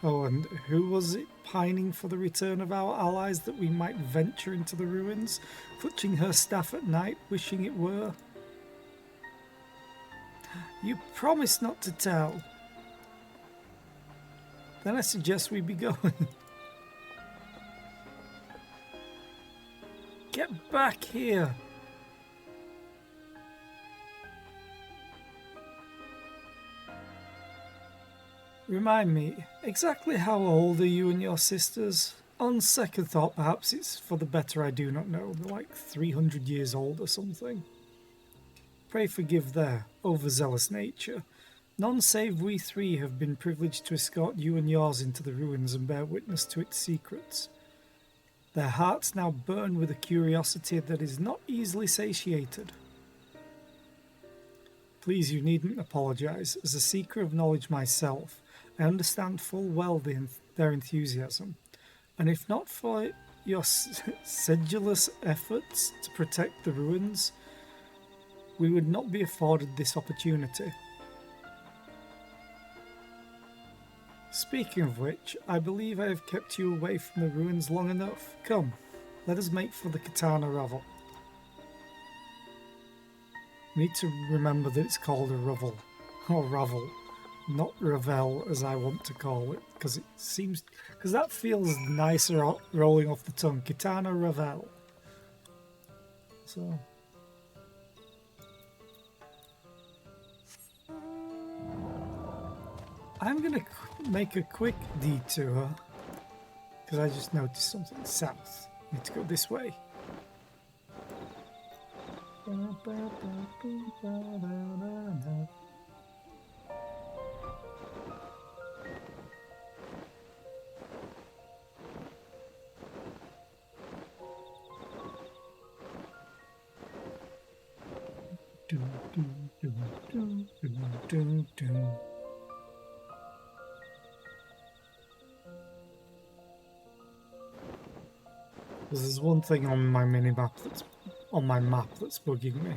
Oh, and who was it pining for the return of our allies that we might venture into the ruins, clutching her staff at night, wishing it were? You promised not to tell. Then I suggest we be going. Get back here! Remind me, exactly how old are you and your sisters? On second thought, perhaps it's for the better I do not know. They're like 300 years old or something. Pray forgive their overzealous nature. None save we three have been privileged to escort you and yours into the ruins and bear witness to its secrets. Their hearts now burn with a curiosity that is not easily satiated. Please, you needn't apologize. As a seeker of knowledge myself, I understand full well their enthusiasm. And if not for your sedulous efforts to protect the ruins, we would not be afforded this opportunity. Speaking of which, I believe I have kept you away from the ruins long enough. Come, let us make for the Katana Revel. Need to remember that it's called a revel, or ravel, not revel as I want to call it, because that feels nicer rolling off the tongue. Katana Revel. So... I'm going to make a quick detour, because I just noticed something south. Need to go this way. There's one thing on my mini-map that's on my map that's bugging me.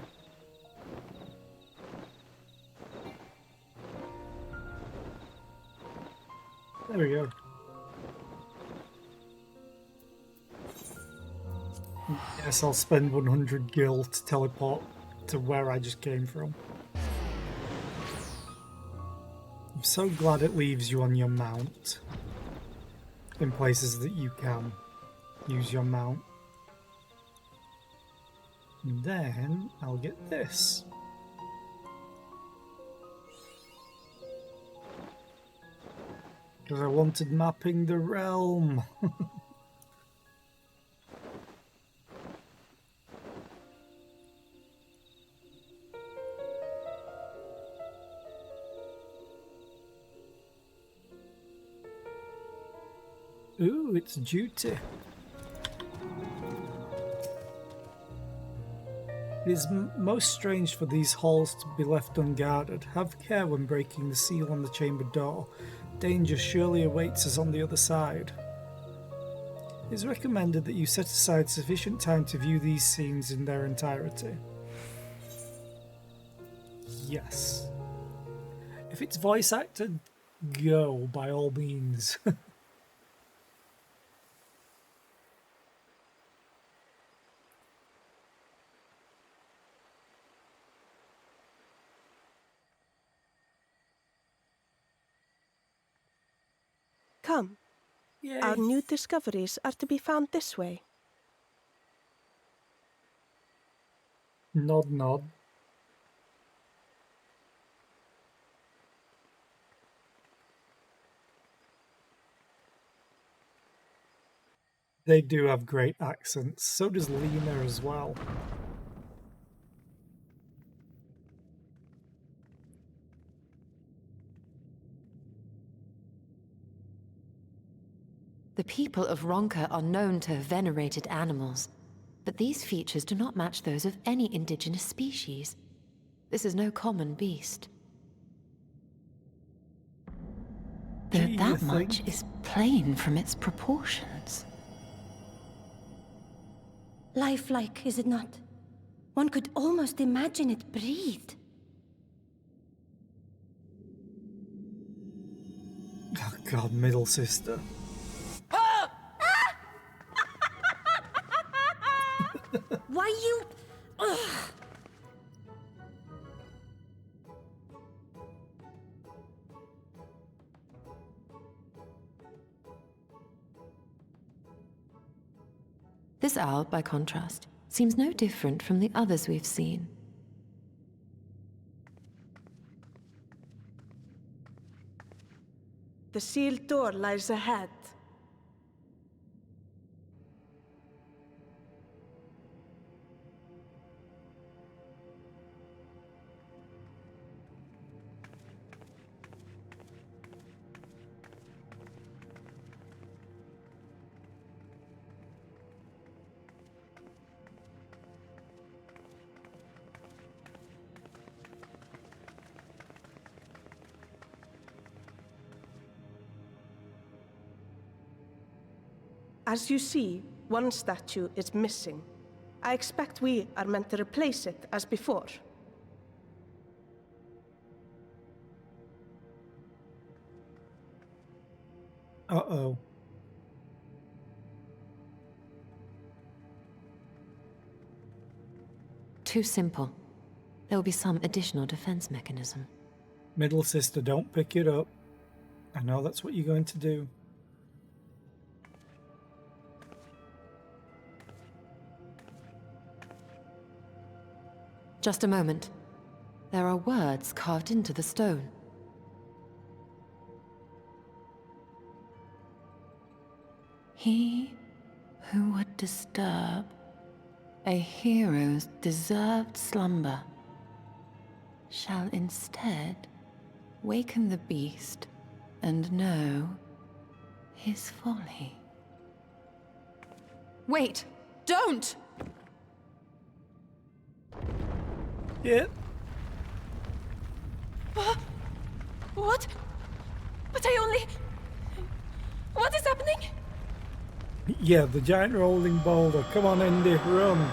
There we go. Yes, I'll spend 100 gil to teleport to where I just came from. I've so glad it leaves you on your mount in places that you can use your mount. And then I'll get this. Because I wanted mapping the realm. Ooh, it's duty. It is most strange for these halls to be left unguarded. Have care when breaking the seal on the chamber door. Danger surely awaits us on the other side. It is recommended that you set aside sufficient time to view these scenes in their entirety. Yes. If it's voice acted, go, by all means. Come. Yay. Our new discoveries are to be found this way. Nod, nod. They do have great accents. So does Lena as well. The people of Ronka are known to have venerated animals, but these features do not match those of any indigenous species. This is no common beast. Though Gee, that you much think? is plain from its proportions. Lifelike, is it not? One could almost imagine it breathed. Oh god, middle sister. Why you... Ugh. This owl, by contrast, seems no different from the others we've seen. The sealed door lies ahead. As you see, one statue is missing. I expect we are meant to replace it as before. Uh-oh. Too simple. There will be some additional defense mechanism. Middle sister, don't pick it up. I know that's what you're going to do. Just a moment. There are words carved into the stone. He who would disturb a hero's deserved slumber shall instead waken the beast and know his folly. Wait! Don't! Yeah. What? But I only... What is happening? Yeah, the giant rolling boulder. Come on, Indy, run.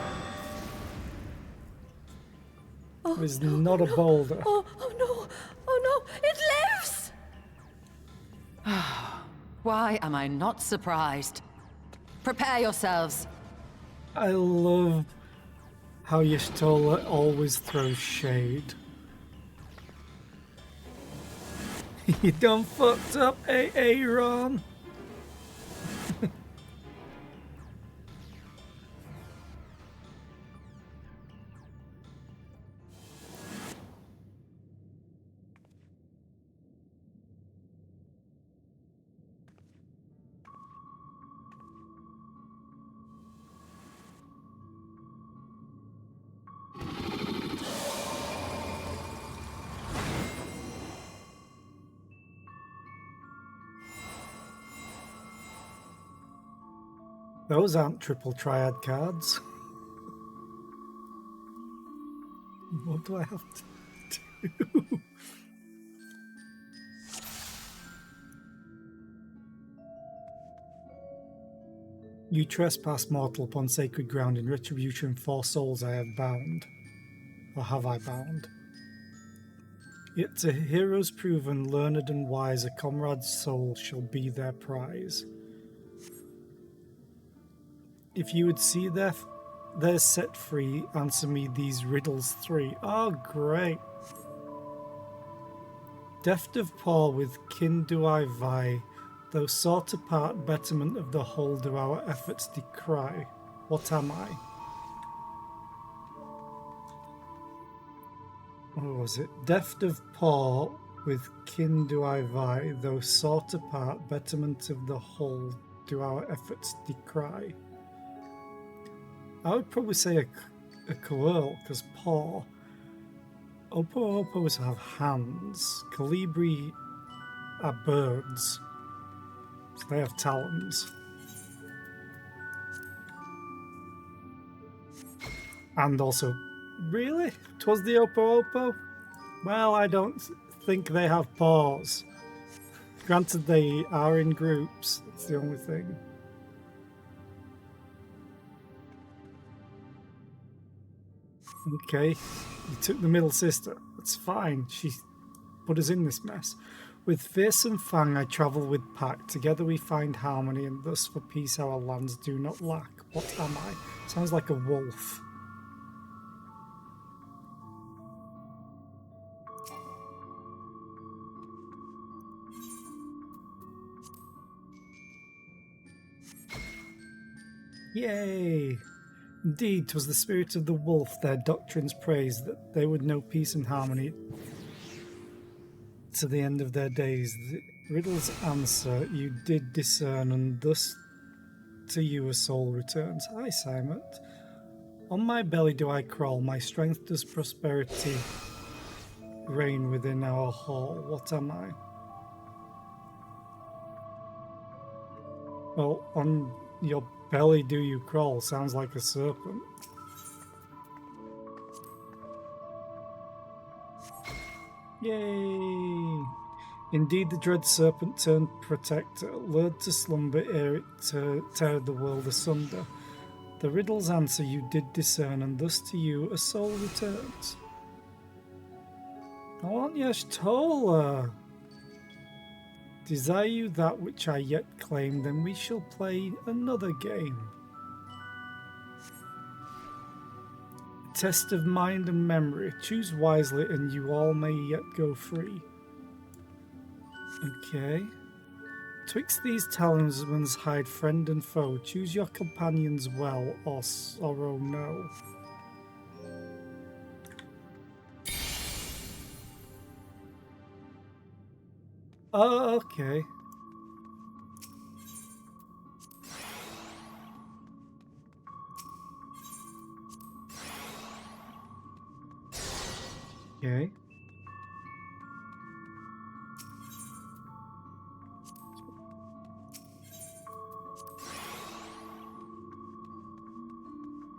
Oh, It's no, not oh, a no. boulder. Oh no! Oh no! It lives! Why am I not surprised? Prepare yourselves. I love how Y'shtola always throws shade. You done fucked up, Aaron. Those aren't triple triad cards. What do I have to do? You trespass mortal upon sacred ground. In retribution, 4 souls I have bound. Or have I bound? Yet to heroes proven, learned and wise, a comrade's soul shall be their prize. If you would see their set free, answer me these riddles 3. Oh, great. Deft of paw with kin do I vie, though sought apart, betterment of the whole do our efforts decry. What am I? What was it? Deft of paw with kin do I vie, though sought apart, betterment of the whole do our efforts decry. I would probably say a coeurl, because paw. Opos have hands. Colibri are birds, so they have talons. And also, really? 'Twas the Opo? Well, I don't think they have paws. Granted, they are in groups, that's the only thing. Okay, you took the middle sister. That's fine. She put us in this mess. With fearsome fang I travel with pack. Together we find harmony, and thus for peace our lands do not lack. What am I? Sounds like a wolf. Yay! Indeed, 'twas the spirit of the wolf their doctrines praised, that they would know peace and harmony to the end of their days. The riddle's answer you did discern, and thus to you a soul returns. Hi, Simon. On my belly do I crawl, my strength does prosperity reign within our hall. What am I? Well, on your belly do you crawl sounds like a serpent. Yay! Indeed, the dread serpent turned protector, lured to slumber ere it teared the world asunder. The riddle's answer you did discern, and thus to you a soul returns. Onyash Tola! Desire you that which I yet claim, then we shall play another game. A test of mind and memory. Choose wisely, and you all may yet go free. Okay. Twixt these talismans hide friend and foe. Choose your companions well, or sorrow no. Oh, okay. Okay.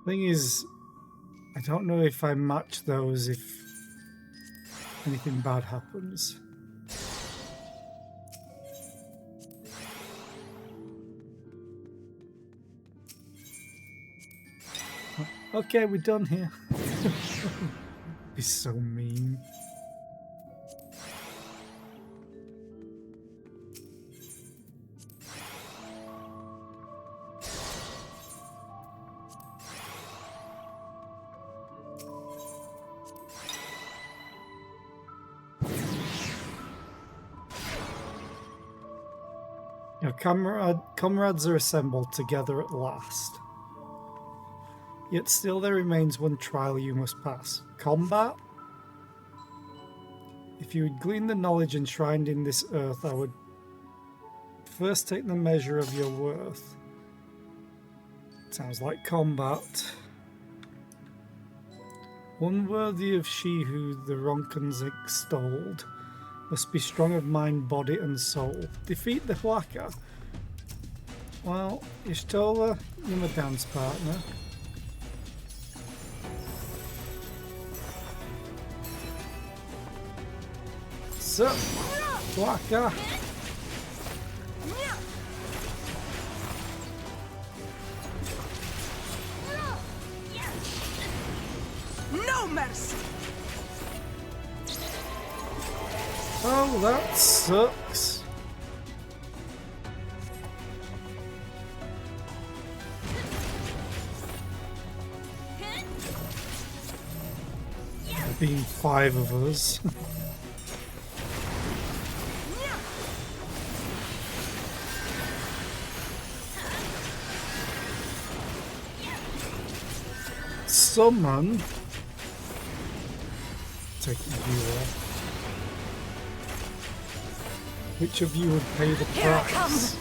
Thing is, I don't know if I match those if anything bad happens. Okay, we're done here. Be so mean. Your comrades are assembled together at last. Yet still there remains one trial you must pass. Combat? If you would glean the knowledge enshrined in this earth, I would first take the measure of your worth. Sounds like combat. One worthy of she who the Ronkans extolled must be strong of mind, body, and soul. Defeat the Waka. Well, Ishtola, you're my dance partner. So, Waka. No mercy! Oh, that sucks. There being 5 of us. Someone taking you there. Which of you would pay the Here I price?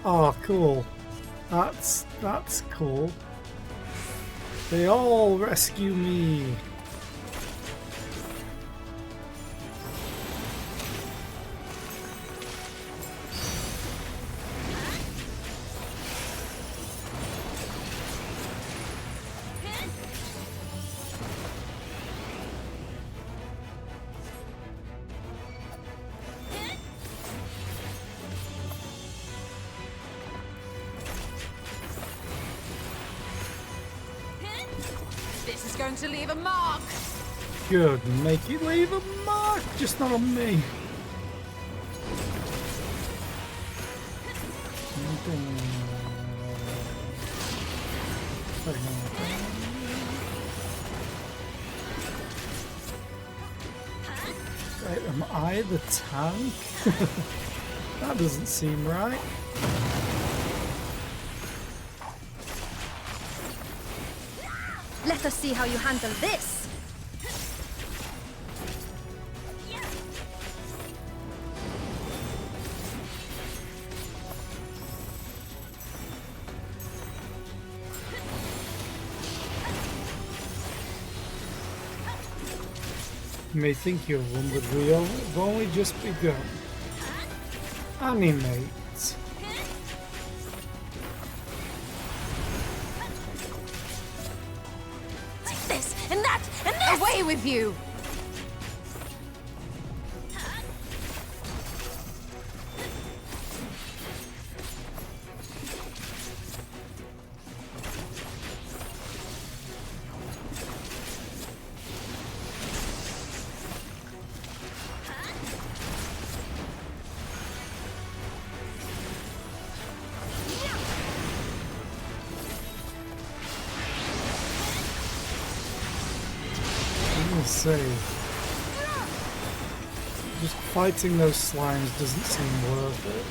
Oh, cool. That's cool. They all rescue me. This is going to leave a mark! Good, make it leave a mark, just not on me. Wait, am I the tank? That doesn't seem right. Let us see how you handle this! You may think you've won, but we've only just begun. Animate. This and that and this! Away with you! Say, just fighting those slimes doesn't seem worth it.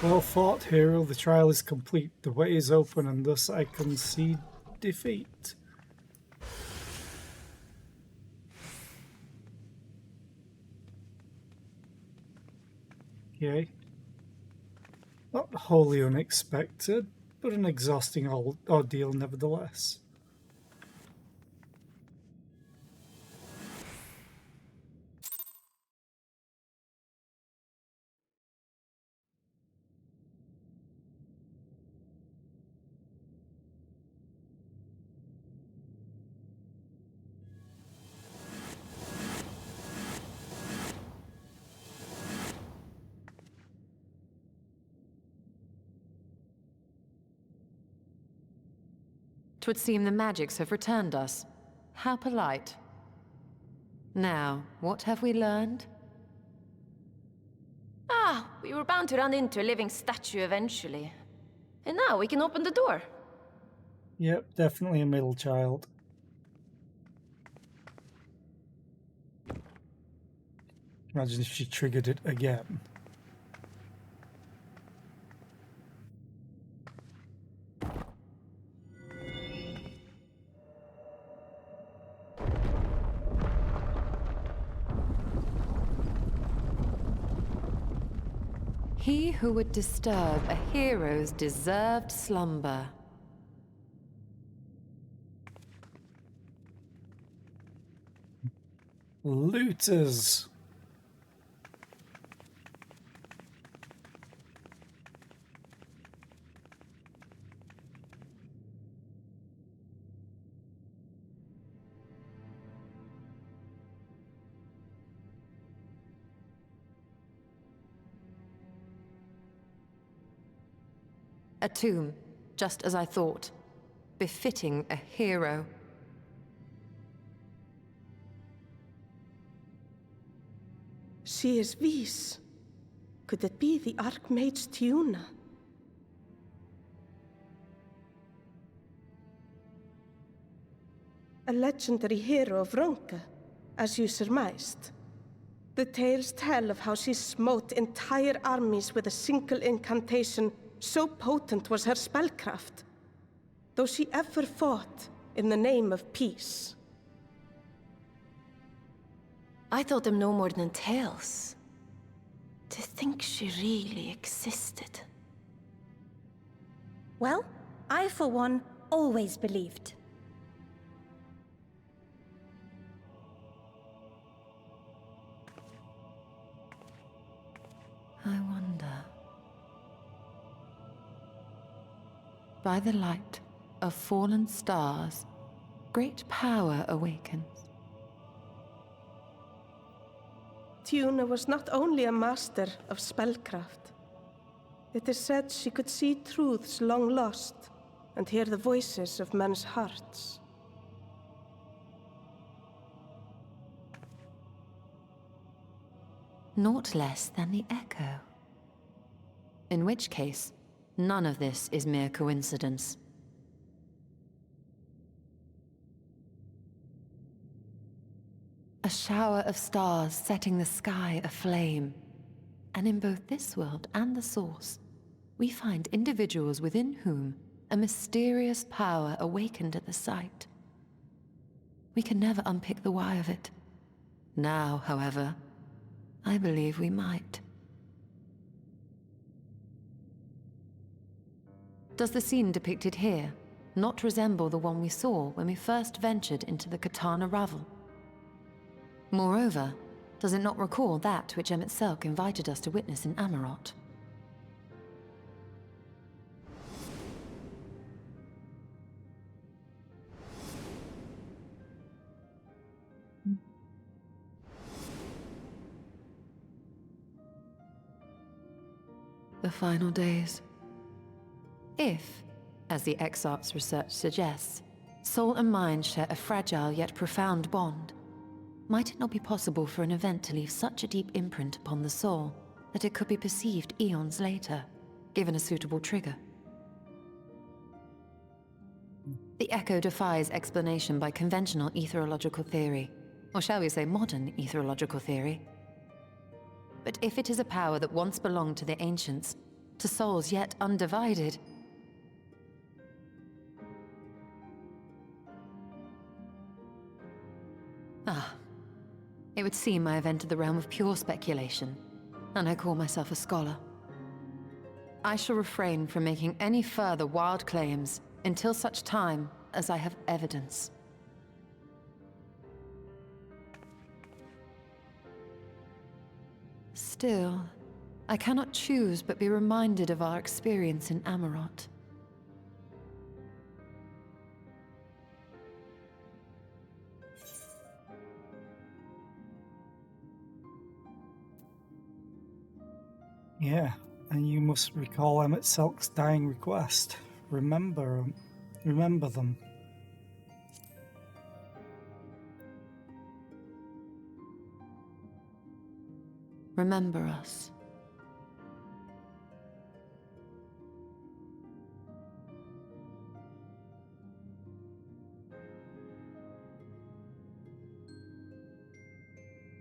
Well fought, hero. The trial is complete. The way is open, and thus I concede defeat. Yay. Not wholly unexpected, but an exhausting ordeal nevertheless. 'Twould seem the magics have returned us. How polite. Now, what have we learned? Ah, we were bound to run into a living statue eventually. And now we can open the door. Yep, definitely a middle child. Imagine if she triggered it again. He who would disturb a hero's deserved slumber. Looters. A tomb, just as I thought. Befitting a hero. She is Vis. Could it be the Archmage Tiuna? A legendary hero of Ronka, as you surmised. The tales tell of how she smote entire armies with a single incantation, so potent was her spellcraft. Though she ever fought in the name of peace. I thought them no more than tales. To think she really existed. Well, I for one always believed. I wonder. By the light of fallen stars, great power awakens. Tiuna was not only a master of spellcraft. It is said she could see truths long lost and hear the voices of men's hearts. Naught less than the echo. In which case, none of this is mere coincidence. A shower of stars setting the sky aflame. And in both this world and the Source, we find individuals within whom a mysterious power awakened at the sight. We can never unpick the why of it. Now, however, I believe we might. Does the scene depicted here not resemble the one we saw when we first ventured into the Katana Ravel? Moreover, does it not recall that which Emmett Selk invited us to witness in Amarot? The final days. If, as the Exarch's research suggests, soul and mind share a fragile yet profound bond, might it not be possible for an event to leave such a deep imprint upon the soul that it could be perceived eons later, given a suitable trigger? The echo defies explanation by conventional etherological theory, or shall we say modern etherological theory. But if it is a power that once belonged to the ancients, to souls yet undivided, it would seem I have entered the realm of pure speculation, and I call myself a scholar. I shall refrain from making any further wild claims until such time as I have evidence. Still, I cannot choose but be reminded of our experience in Amarot. Yeah, and you must recall Emmett Selk's dying request. Remember them. remember us.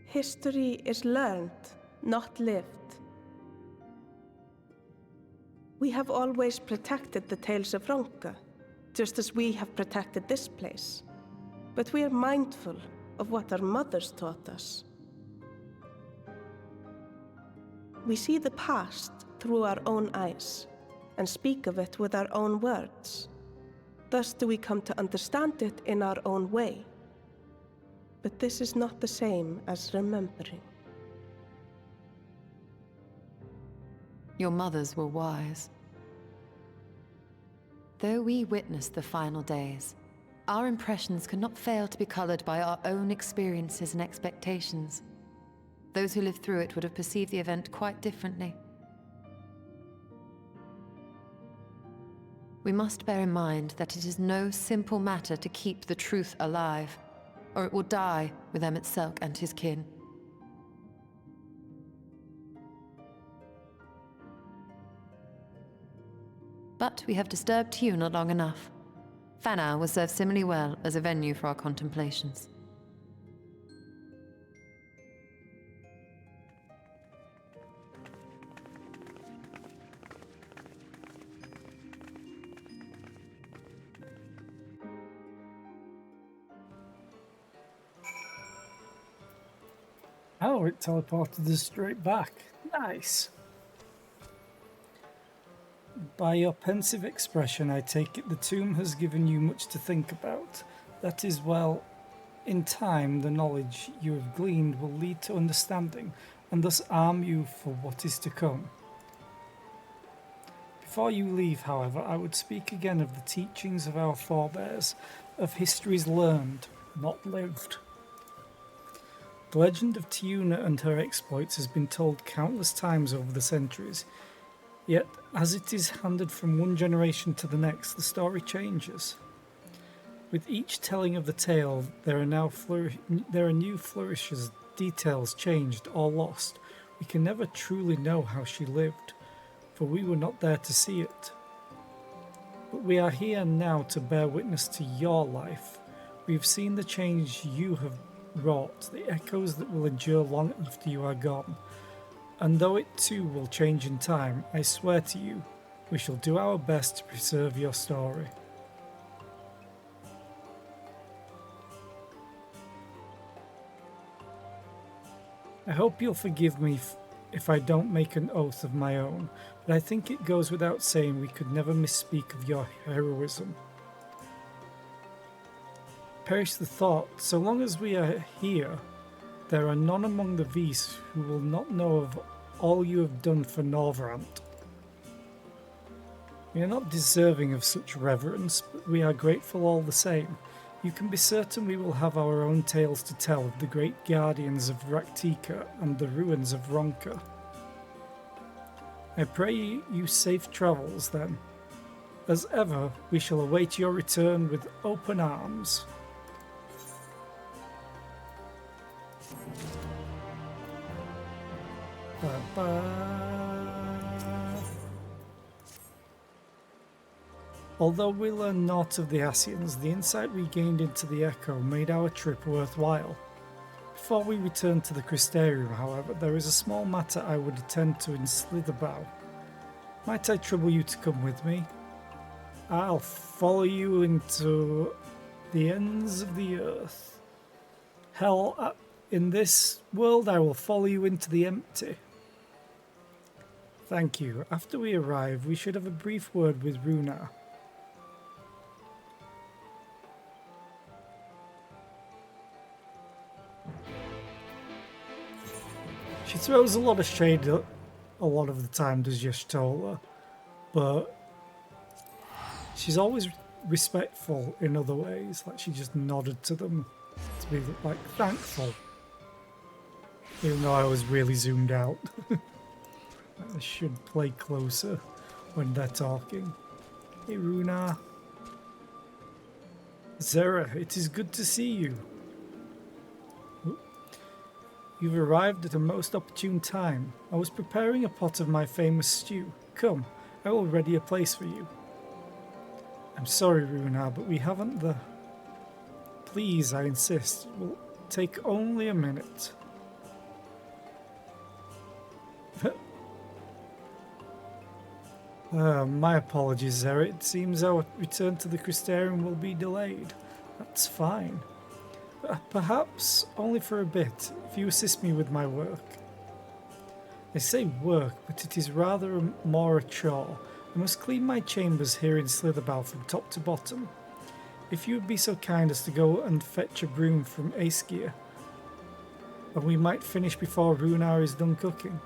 History is learned, not lived. We have always protected the Tales of Ronka, just as we have protected this place. But we are mindful of what our mothers taught us. We see the past through our own eyes, and speak of it with our own words. Thus do we come to understand it in our own way. But this is not the same as remembering. Your mothers were wise. Though we witnessed the final days, our impressions cannot fail to be colored by our own experiences and expectations. Those who lived through it would have perceived the event quite differently. We must bear in mind that it is no simple matter to keep the truth alive, or it will die with Emmett Selk and his kin. But we have disturbed Tuna long enough. Fana will serve similarly well as a venue for our contemplations. Oh, it teleported us straight back. Nice. By your pensive expression, I take it the tomb has given you much to think about. That is, well, in time, the knowledge you have gleaned will lead to understanding, and thus arm you for what is to come. Before you leave, however, I would speak again of the teachings of our forebears, of histories learned, not lived. The legend of Tiuna and her exploits has been told countless times over the centuries, yet as it is handed from one generation to the next, the story changes. With each telling of the tale, there are new flourishes, details changed or lost. We can never truly know how she lived, for we were not there to see it. But we are here now to bear witness to your life. We have seen the change you have wrought, the echoes that will endure long after you are gone. And though it too will change in time, I swear to you, we shall do our best to preserve your story. I hope you'll forgive me if I don't make an oath of my own, but I think it goes without saying we could never misspeak of your heroism. Perish the thought, so long as we are here, there are none among the Vis who will not know of all you have done for Norvrant. We are not deserving of such reverence, but we are grateful all the same. You can be certain we will have our own tales to tell of the great guardians of Raktika and the ruins of Ronka. I pray you safe travels then. As ever, we shall await your return with open arms. Although we learned naught of the Ascians, the insight we gained into the Echo made our trip worthwhile. Before we return to the Crystarium, however, there is a small matter I would attend to in Slitherbow. Might I trouble you to come with me? I'll follow you into the ends of the earth. Hell, in this world I will follow you into the empty. Thank you. After we arrive, we should have a brief word with Runa. She throws a lot of shade a lot of the time, does Y'shtola, but she's always respectful in other ways. Like, she just nodded to them to be like thankful, even though I was really zoomed out. I should play closer when they're talking. Hey Runa. Zera, it is good to see you. You've arrived at a most opportune time. I was preparing a pot of my famous stew. Come, I will ready a place for you. I'm sorry, Runar, but we haven't the... Please, I insist. It will take only a minute. My apologies, Zera. It seems our return to the Crystarium will be delayed. That's fine. Perhaps only for a bit, if you assist me with my work. I say work, but it is rather more a chore. I must clean my chambers here in Slitherbough from top to bottom. If you would be so kind as to go and fetch a broom from Aeskia, and we might finish before Runar is done cooking.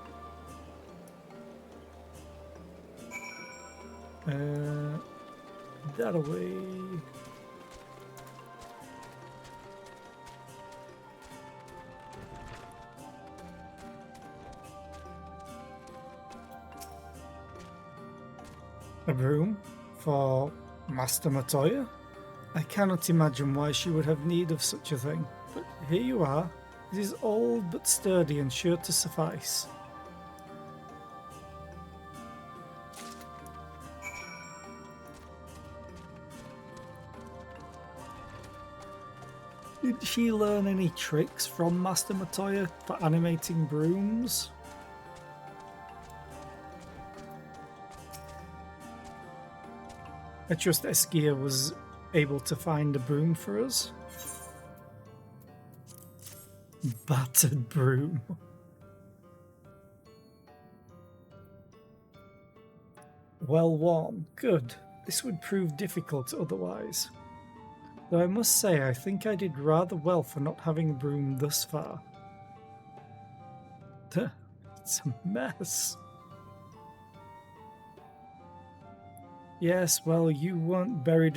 That away. A broom for Master Matoya? I cannot imagine why she would have need of such a thing, but here you are. It is old but sturdy and sure to suffice. Did she learn any tricks from Master Matoya for animating brooms? I trust Aeskia was able to find a broom for us. Battered broom. Well worn. Good. This would prove difficult otherwise. Though I must say, I think I did rather well for not having a broom thus far. It's a mess. Yes, well, you weren't buried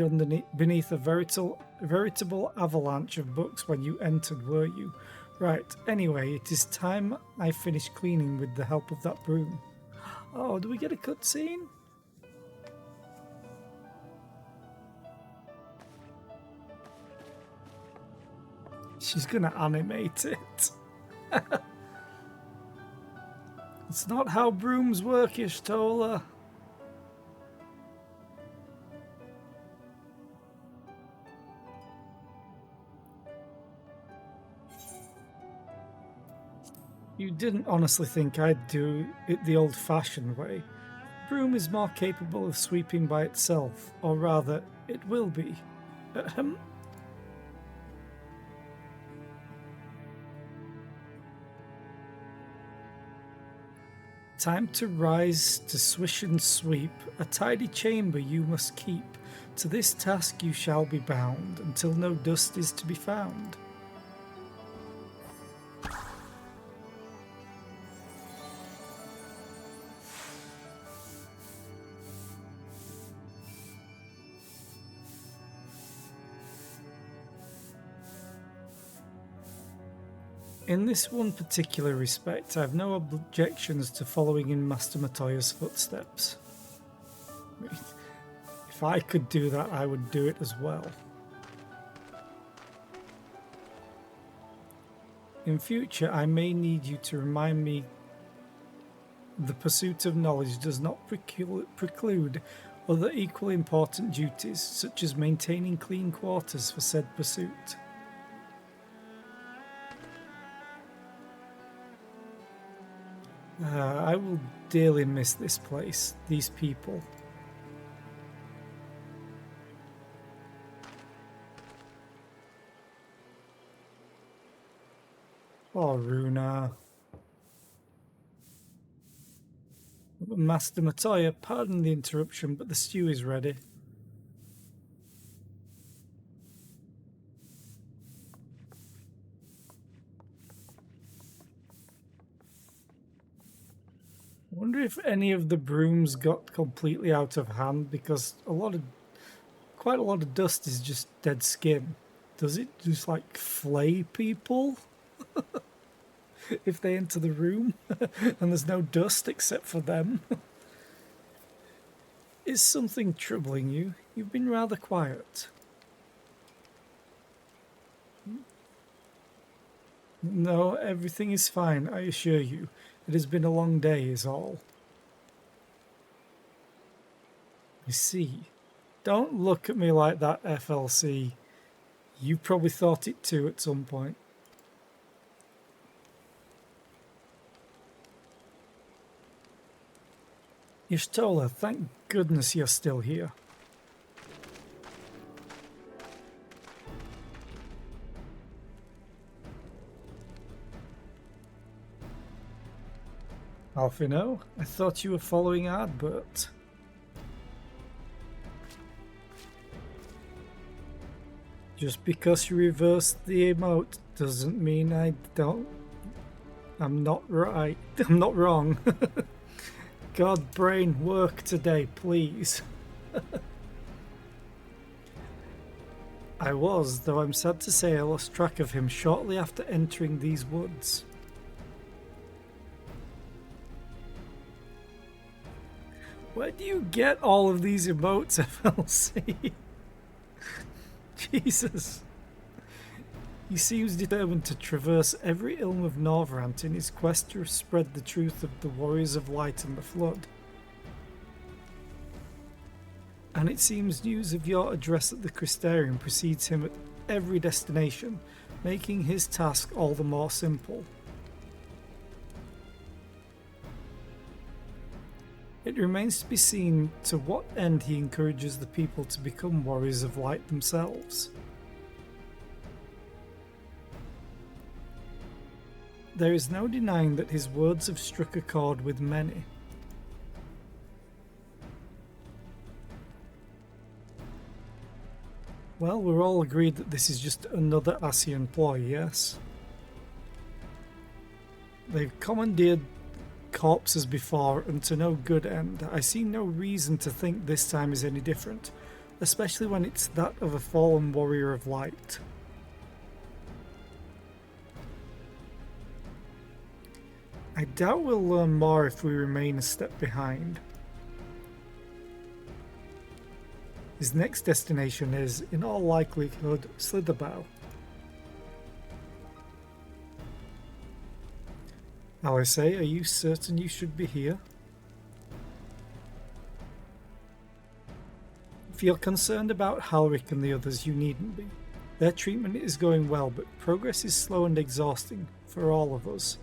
beneath a veritable avalanche of books when you entered, were you? Right, anyway, it is time I finish cleaning with the help of that broom. Oh, do we get a cutscene? She's gonna animate it. It's not how brooms work, Ishtola. You didn't honestly think I'd do it the old-fashioned way. Broom is more capable of sweeping by itself, or rather, it will be. Time to rise, to swish and sweep. A tidy chamber you must keep. To this task you shall be bound, until no dust is to be found. In this one particular respect, I have no objections to following in Master Matoya's footsteps. If I could do that, I would do it as well. In future, I may need you to remind me the pursuit of knowledge does not preclude other equally important duties, such as maintaining clean quarters for said pursuit. I will dearly miss this place, these people. Oh, Runar. Master Matoya, pardon the interruption, but the stew is ready. I wonder if any of the brooms got completely out of hand, because quite a lot of dust is just dead skin. Does it just like flay people if they enter the room and there's no dust except for them? Is something troubling you? You've been rather quiet. No, everything is fine, I assure you. It has been a long day is all. I see. Don't look at me like that, FLC. You probably thought it too at some point. Y'shtola, thank goodness you're still here. Alfino, I thought you were following Ardbert. Just because you reversed the emote doesn't mean I'm not right. I'm not wrong. God, brain, work today, please. I was, though I'm sad to say I lost track of him shortly after entering these woods. Where do you get all of these emotes, FLC? Jesus. He seems determined to traverse every ilm of Norvrant in his quest to spread the truth of the Warriors of Light and the Flood. And it seems news of your address at the Crystarium precedes him at every destination, making his task all the more simple. It remains to be seen to what end he encourages the people to become Warriors of Light themselves. There is no denying that his words have struck a chord with many. Well, we're all agreed that this is just another Ascian ploy, yes? They've commandeered corpses before and to no good end. I see no reason to think this time is any different, especially when it's that of a fallen warrior of light. I doubt we'll learn more if we remain a step behind. His next destination is, in all likelihood, Slitherbow. Alice, are you certain you should be here? If you're concerned about Halric and the others, you needn't be. Their treatment is going well, but progress is slow and exhausting for all of us.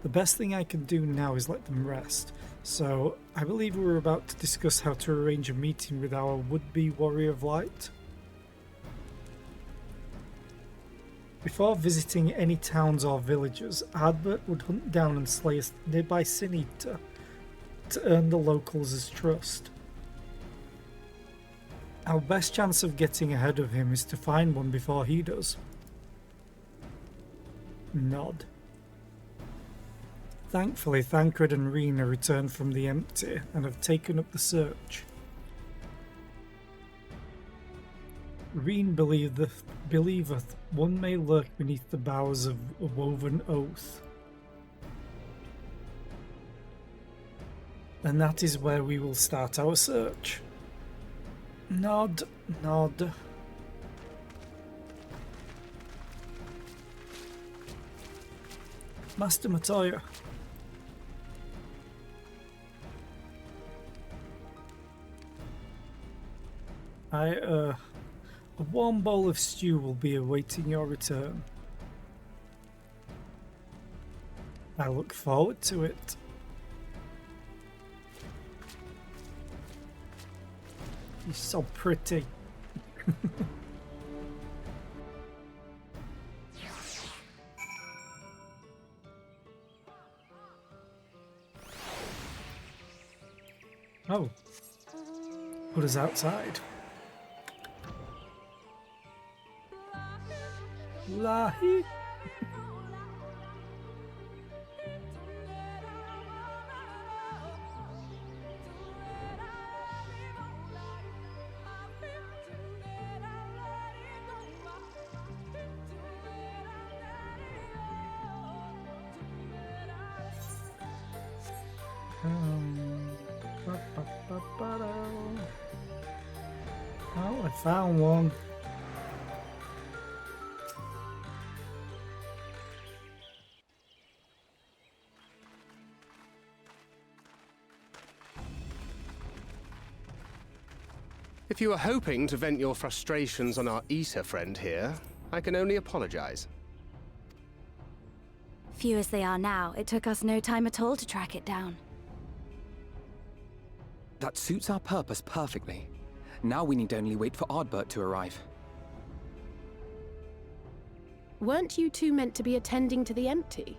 The best thing I can do now is let them rest. So, I believe we're about to discuss how to arrange a meeting with our would-be Warrior of Light. Before visiting any towns or villages, Ardbert would hunt down and slay a nearby Sin Eater to earn the locals' trust. Our best chance of getting ahead of him is to find one before he does. Nod. Thankfully, Thancred and Rena returned from the empty and have taken up the search. Reen believeth one may lurk beneath the boughs of a woven oath. And that is where we will start our search. Nod, nod. Master Matoya. A warm bowl of stew will be awaiting your return. I look forward to it. You're so pretty. Oh. What is outside? Lahi. Oh, I found one. If you were hoping to vent your frustrations on our Issa friend here, I can only apologize. Few as they are now, it took us no time at all to track it down. That suits our purpose perfectly. Now we need only wait for Ardbert to arrive. Weren't you two meant to be attending to the empty?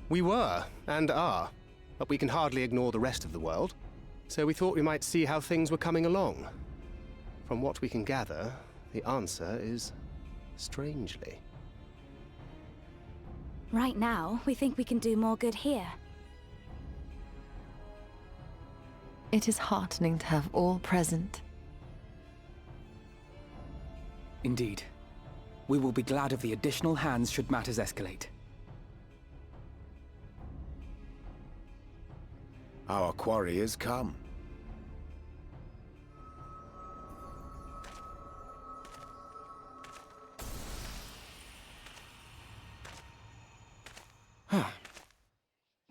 We were, and are, but we can hardly ignore the rest of the world. So we thought we might see how things were coming along. From what we can gather, the answer is strangely. Right now, we think we can do more good here. It is heartening to have all present. Indeed. We will be glad of the additional hands should matters escalate. Our quarry has come.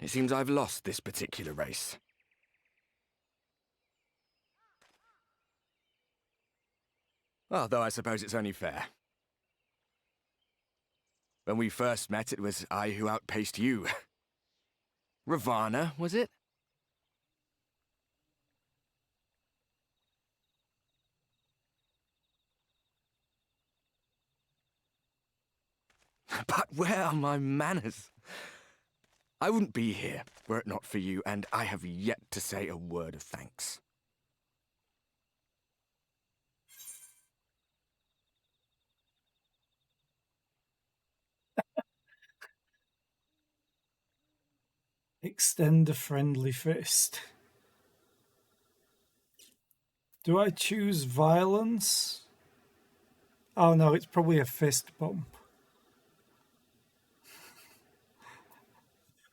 It seems I've lost this particular race. Although I suppose it's only fair. When we first met, it was I who outpaced you. Ravana, was it? But where are my manners? I wouldn't be here were it not for you, and I have yet to say a word of thanks. Extend a friendly fist. Do I choose violence? Oh no, it's probably a fist bump.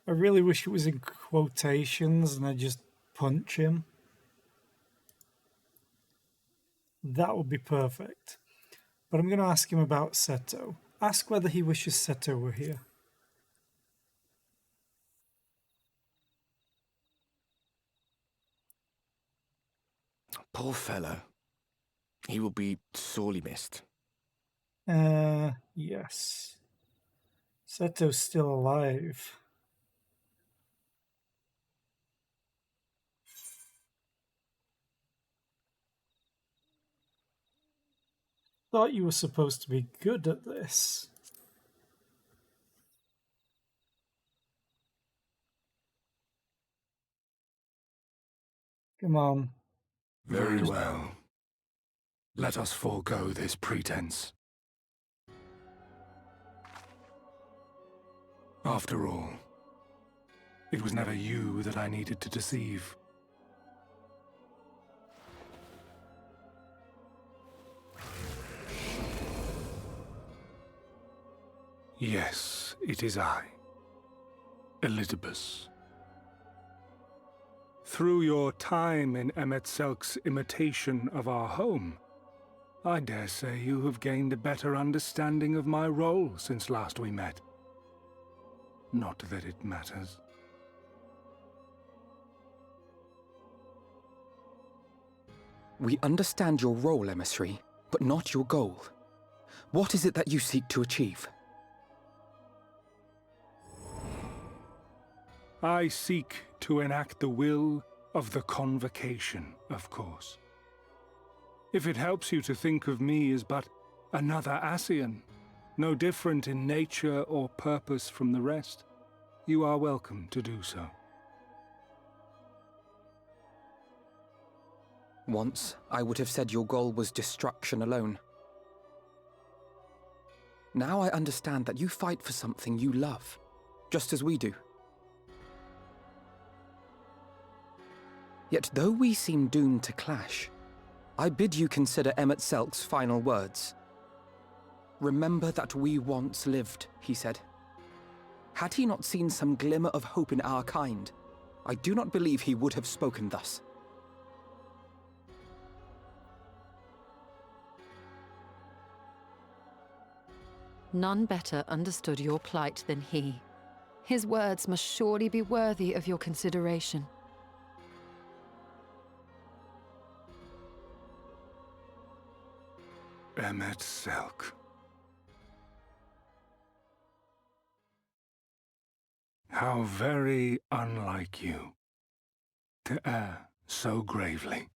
I really wish it was in quotations and I just punch him. That would be perfect. But I'm going to ask him about Seto. Ask whether he wishes Seto were here. Poor fellow. He will be sorely missed. Yes. Seto's still alive. Thought you were supposed to be good at this. Come on. Very well. Let us forego this pretense. After all, it was never you that I needed to deceive. Yes, it is I, Elizabeth. Through your time in Emet-Selk's imitation of our home, I dare say you have gained a better understanding of my role since last we met. Not that it matters. We understand your role, emissary, but not your goal. What is it that you seek to achieve? I seek to enact the will of the Convocation, of course. If it helps you to think of me as but another Ascian, no different in nature or purpose from the rest, you are welcome to do so. Once, I would have said your goal was destruction alone. Now I understand that you fight for something you love, just as we do. Yet though we seem doomed to clash, I bid you consider Emet-Selk's final words. Remember that we once lived, he said. Had he not seen some glimmer of hope in our kind, I do not believe he would have spoken thus. None better understood your plight than he. His words must surely be worthy of your consideration. Emmet Selk. How very unlike you to err so gravely.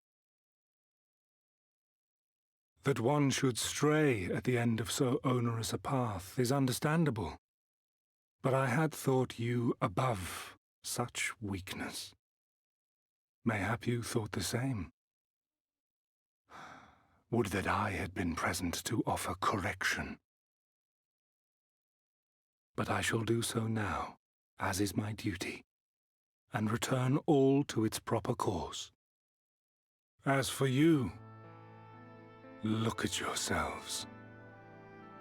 That one should stray at the end of so onerous a path is understandable, but I had thought you above such weakness. Mayhap you thought the same. Would that I had been present to offer correction. But I shall do so now, as is my duty, and return all to its proper course. As for you, look at yourselves.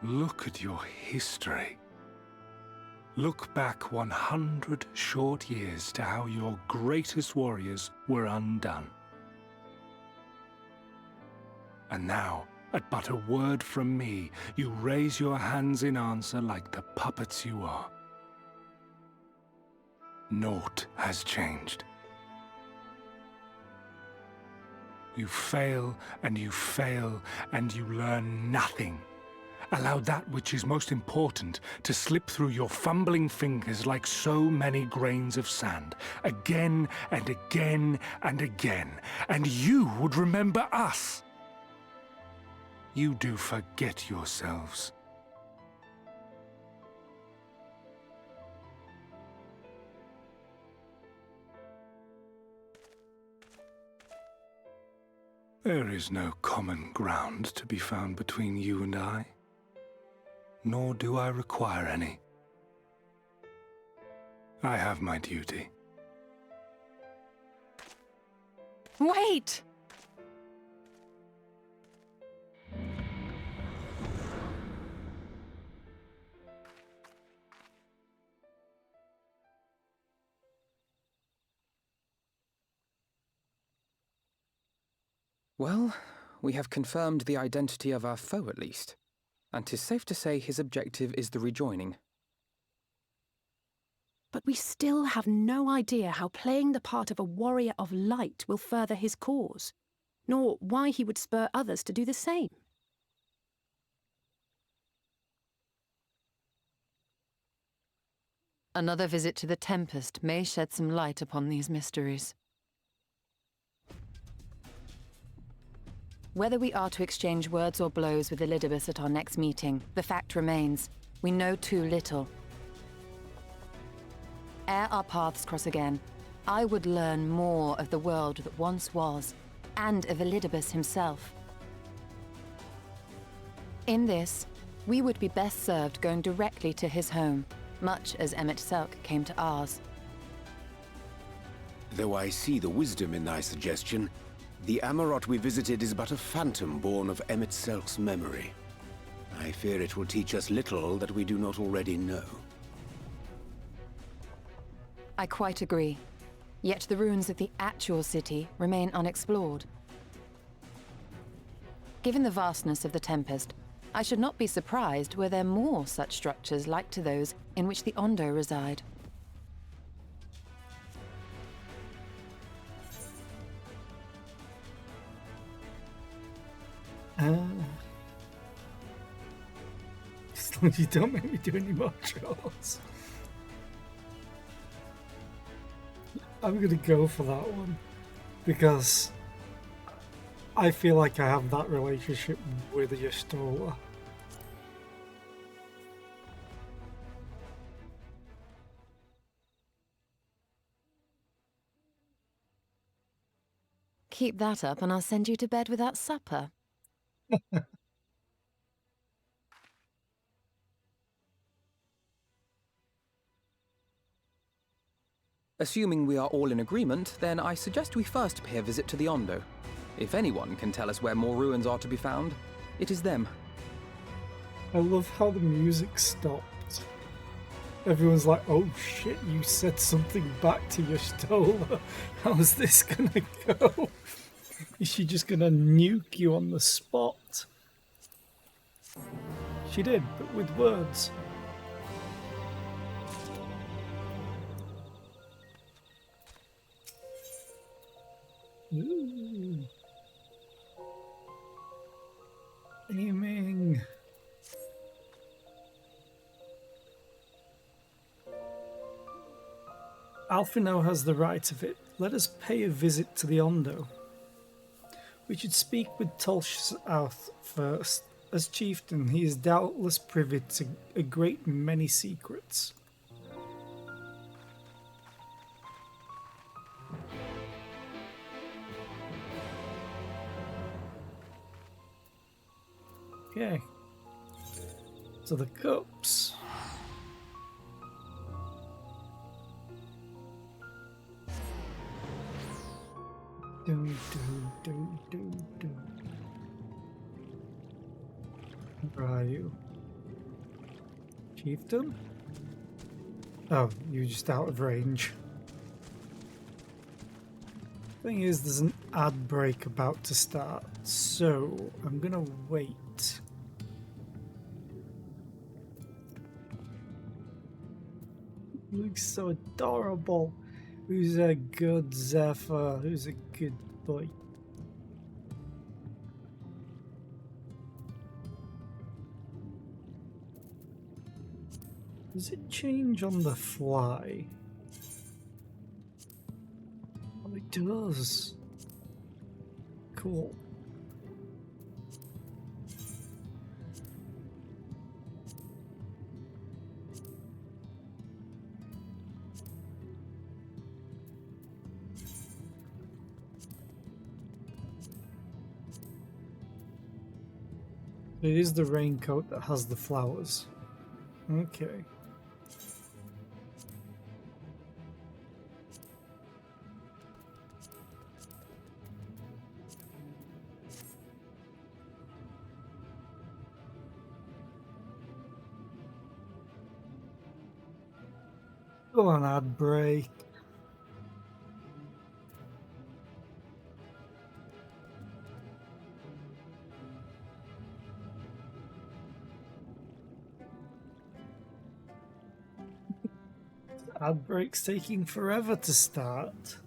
Look at your history. Look back 100 short years to how your greatest warriors were undone. And now, at but a word from me, you raise your hands in answer like the puppets you are. Naught has changed. You fail, and you fail, and you learn nothing. Allow that which is most important to slip through your fumbling fingers like so many grains of sand, again and again and again, and you would remember us. You do forget yourselves. There is no common ground to be found between you and I, nor do I require any. I have my duty. Wait! Well, we have confirmed the identity of our foe at least, and 'tis safe to say his objective is the rejoining. But we still have no idea how playing the part of a warrior of light will further his cause, nor why he would spur others to do the same. Another visit to the Tempest may shed some light upon these mysteries. Whether we are to exchange words or blows with Elidibus at our next meeting, the fact remains, we know too little. Ere our paths cross again, I would learn more of the world that once was, and of Elidibus himself. In this, we would be best served going directly to his home, much as Emmet Selk came to ours. Though I see the wisdom in thy suggestion, the Amarot we visited is but a phantom born of Emmet Selk's memory. I fear it will teach us little that we do not already know. I quite agree. Yet the ruins of the actual city remain unexplored. Given the vastness of the Tempest, I should not be surprised were there more such structures like to those in which the Ondo reside. As long as you don't make me do any more chores. I'm gonna go for that one because I feel like I have that relationship with Yestola. Keep that up and I'll send you to bed without supper. Assuming we are all in agreement, then I suggest we first pay a visit to the Ondo. If anyone can tell us where more ruins are to be found, it is them. I love how the music stopped. Everyone's like, oh shit, you said something back to Yestola. How's this gonna go? Is she just gonna nuke you on the spot? She did, but with words. Ooh. Aiming. Alfino has the right of it. Let us pay a visit to the Ondo. We should speak with Tolshouth first. As chieftain, he is doubtless privy to a great many secrets. Okay. So the cups. Do. Where are you? Chieftain? Oh, you're just out of range. Thing is, there's an ad break about to start, so I'm gonna wait. Looks so adorable. Who's a good Zephyr? Who's a good boy? Does it change on the fly? Oh, it does. Cool. It is the raincoat that has the flowers. Okay. Go on, ad break. Ad break's taking forever to start.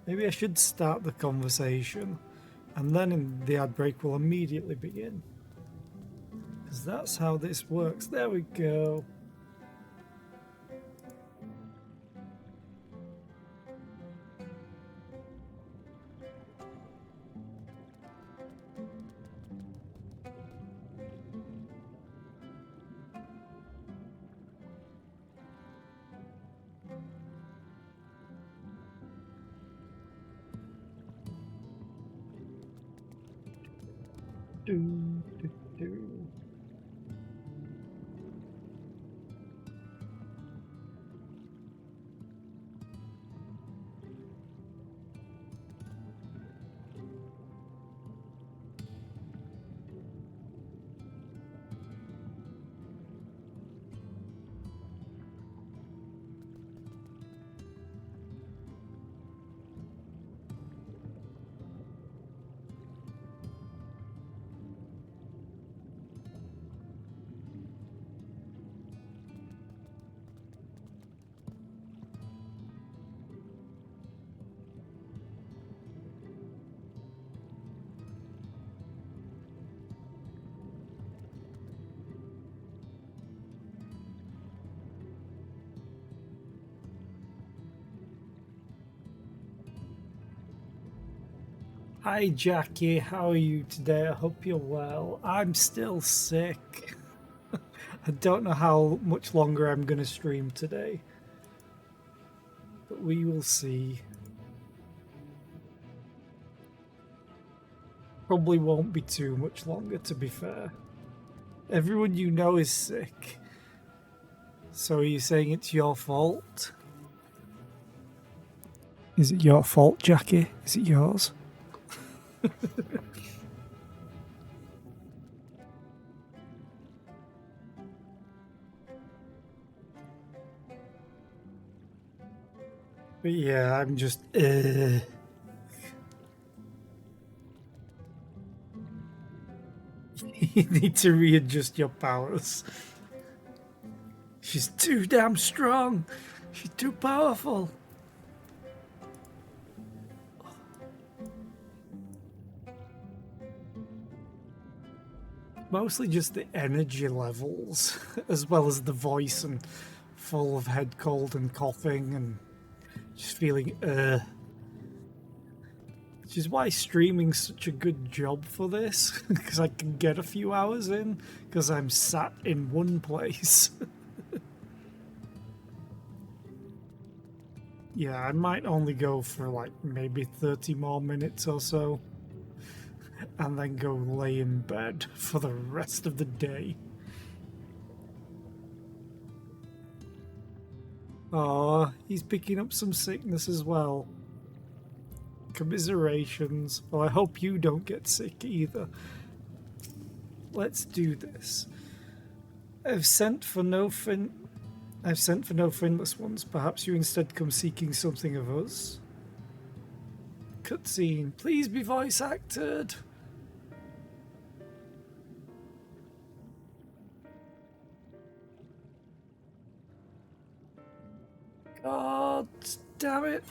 Maybe I should start the conversation, and then the ad break will immediately begin. Because that's how this works. There we go. Do. Hi Jackie, how are you today? I hope you're well. I'm still sick. I don't know how much longer I'm going to stream today, but we will see. Probably won't be too much longer, to be fair. Everyone you know is sick. So are you saying it's your fault? Is it your fault, Jackie? Is it yours? But yeah, I'm just... You need to readjust your powers. She's too damn strong. She's too powerful. Mostly just the energy levels, as well as the voice, and full of head cold and coughing and just feeling which is why streaming's such a good job for this, because I can get a few hours in, because I'm sat in one place. Yeah, I might only go for like maybe 30 more minutes or so, and then go lay in bed for the rest of the day. Oh, he's picking up some sickness as well. Commiserations. Well, I hope you don't get sick either. Let's do this. I've sent for no finless ones. Perhaps you instead come seeking something of us. Cutscene. Please be voice acted. God damn it.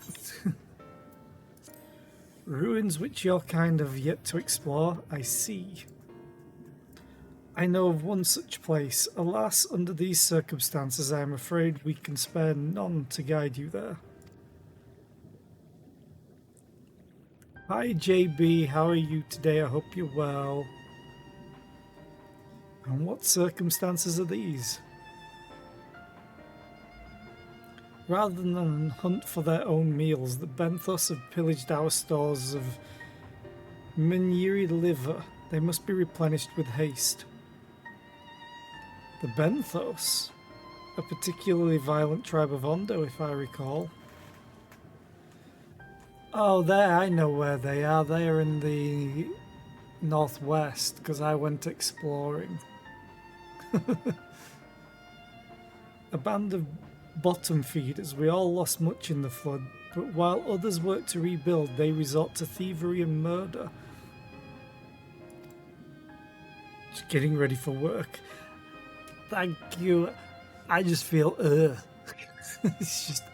Ruins which you're kind of yet to explore, I see. I know of one such place. Alas, under these circumstances, I am afraid we can spare none to guide you there. Hi JB, how are you today? I hope you're well. And what circumstances are these? Rather than hunt for their own meals, the Benthos have pillaged our stores of Maniri liver. They must be replenished with haste. The Benthos? A particularly violent tribe of Ondo, if I recall. Oh, there, I know where they are. They are in the northwest, because I went exploring. A band of bottom feeders. We all lost much in the flood, but while others work to rebuild, they resort to thievery and murder. Just getting ready for work. Thank you. I just feel it's just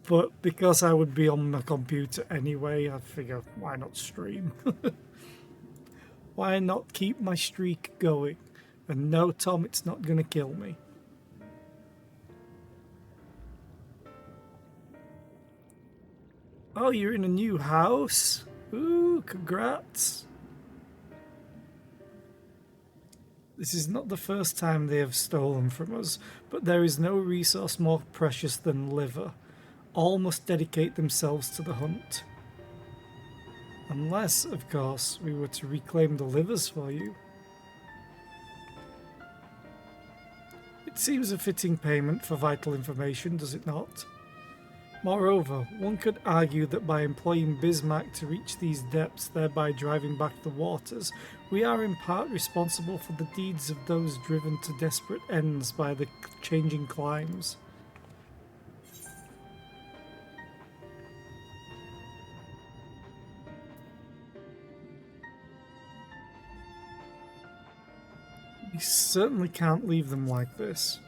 But because I would be on my computer anyway, I figure, why not stream? Why not keep my streak going? And no, Tom, it's not gonna kill me. Oh, you're in a new house? Ooh, congrats. This is not the first time they have stolen from us, but there is no resource more precious than liver. All must dedicate themselves to the hunt. Unless, of course, we were to reclaim the livers for you. It seems a fitting payment for vital information, does it not? Moreover, one could argue that by employing Bismarck to reach these depths, thereby driving back the waters, we are in part responsible for the deeds of those driven to desperate ends by the changing climes. We certainly can't leave them like this.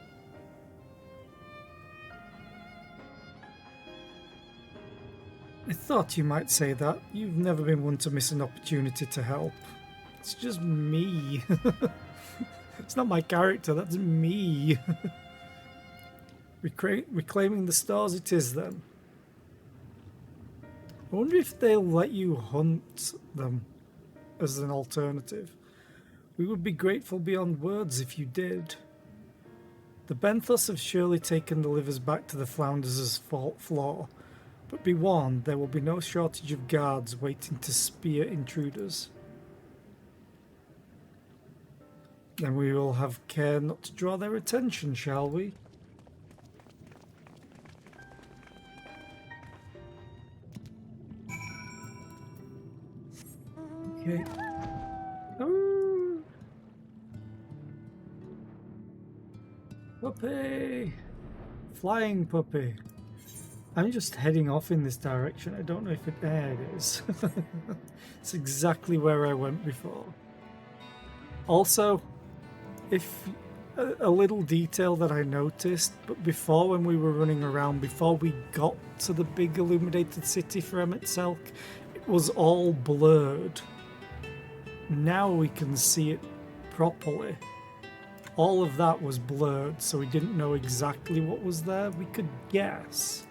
I thought you might say that. You've never been one to miss an opportunity to help. It's just me. It's not my character, that's me. Reclaiming the stars it is then. I wonder if they'll let you hunt them as an alternative. We would be grateful beyond words if you did. The Benthos have surely taken the livers back to the Flounders' floor. But be warned, there will be no shortage of guards waiting to spear intruders. Then we will have care not to draw their attention, shall we? Okay. Oh. Puppy! Flying puppy. I'm just heading off in this direction. I don't know if there it is. It's exactly where I went before. Also, if a little detail that I noticed, but before when we were running around, before we got to the big illuminated city for Emet Selk, it was all blurred. now we can see it properly. All of that was blurred, so we didn't know exactly what was there. We could guess.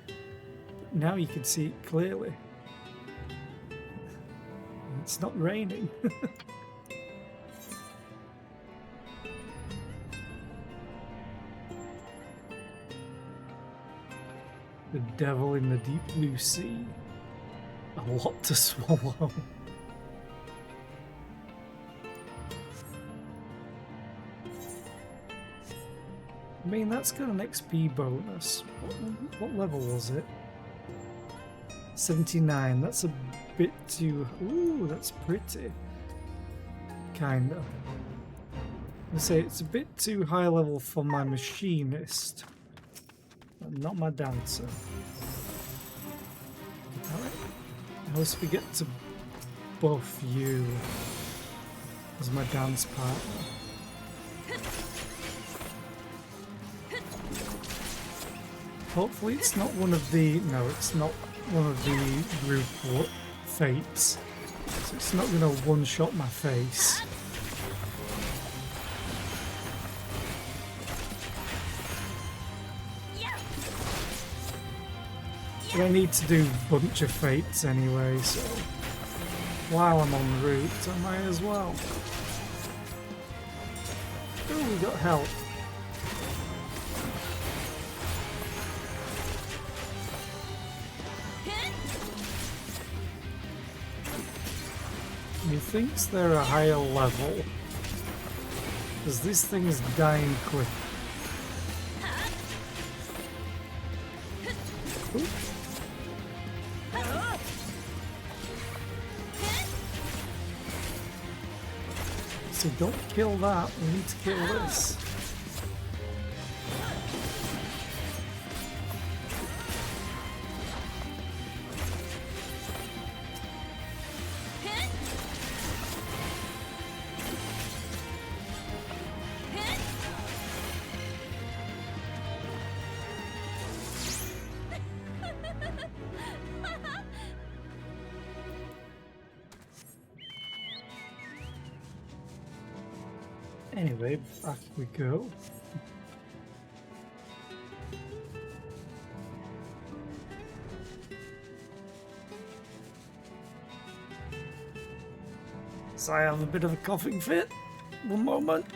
But now you can see it clearly. It's not raining. The devil in the deep blue sea. A lot to swallow. I mean, that's got an XP bonus. What level was it? 79. That's a bit too... Ooh, that's pretty. Kinda. I'm gonna say it's a bit too high level for my machinist. Not my dancer. I also get to buff you as my dance partner. Hopefully it's not one of the... No, it's not one of the group fates. So it's not going to one-shot my face. But I need to do a bunch of fates anyway, so while I'm on route, I might as well. Oh, we got help. Methinks they're a higher level, because this thing is dying quick. Ooh. So don't kill that, we need to kill this. Anyway, back we go. So I have a bit of a coughing fit. One moment.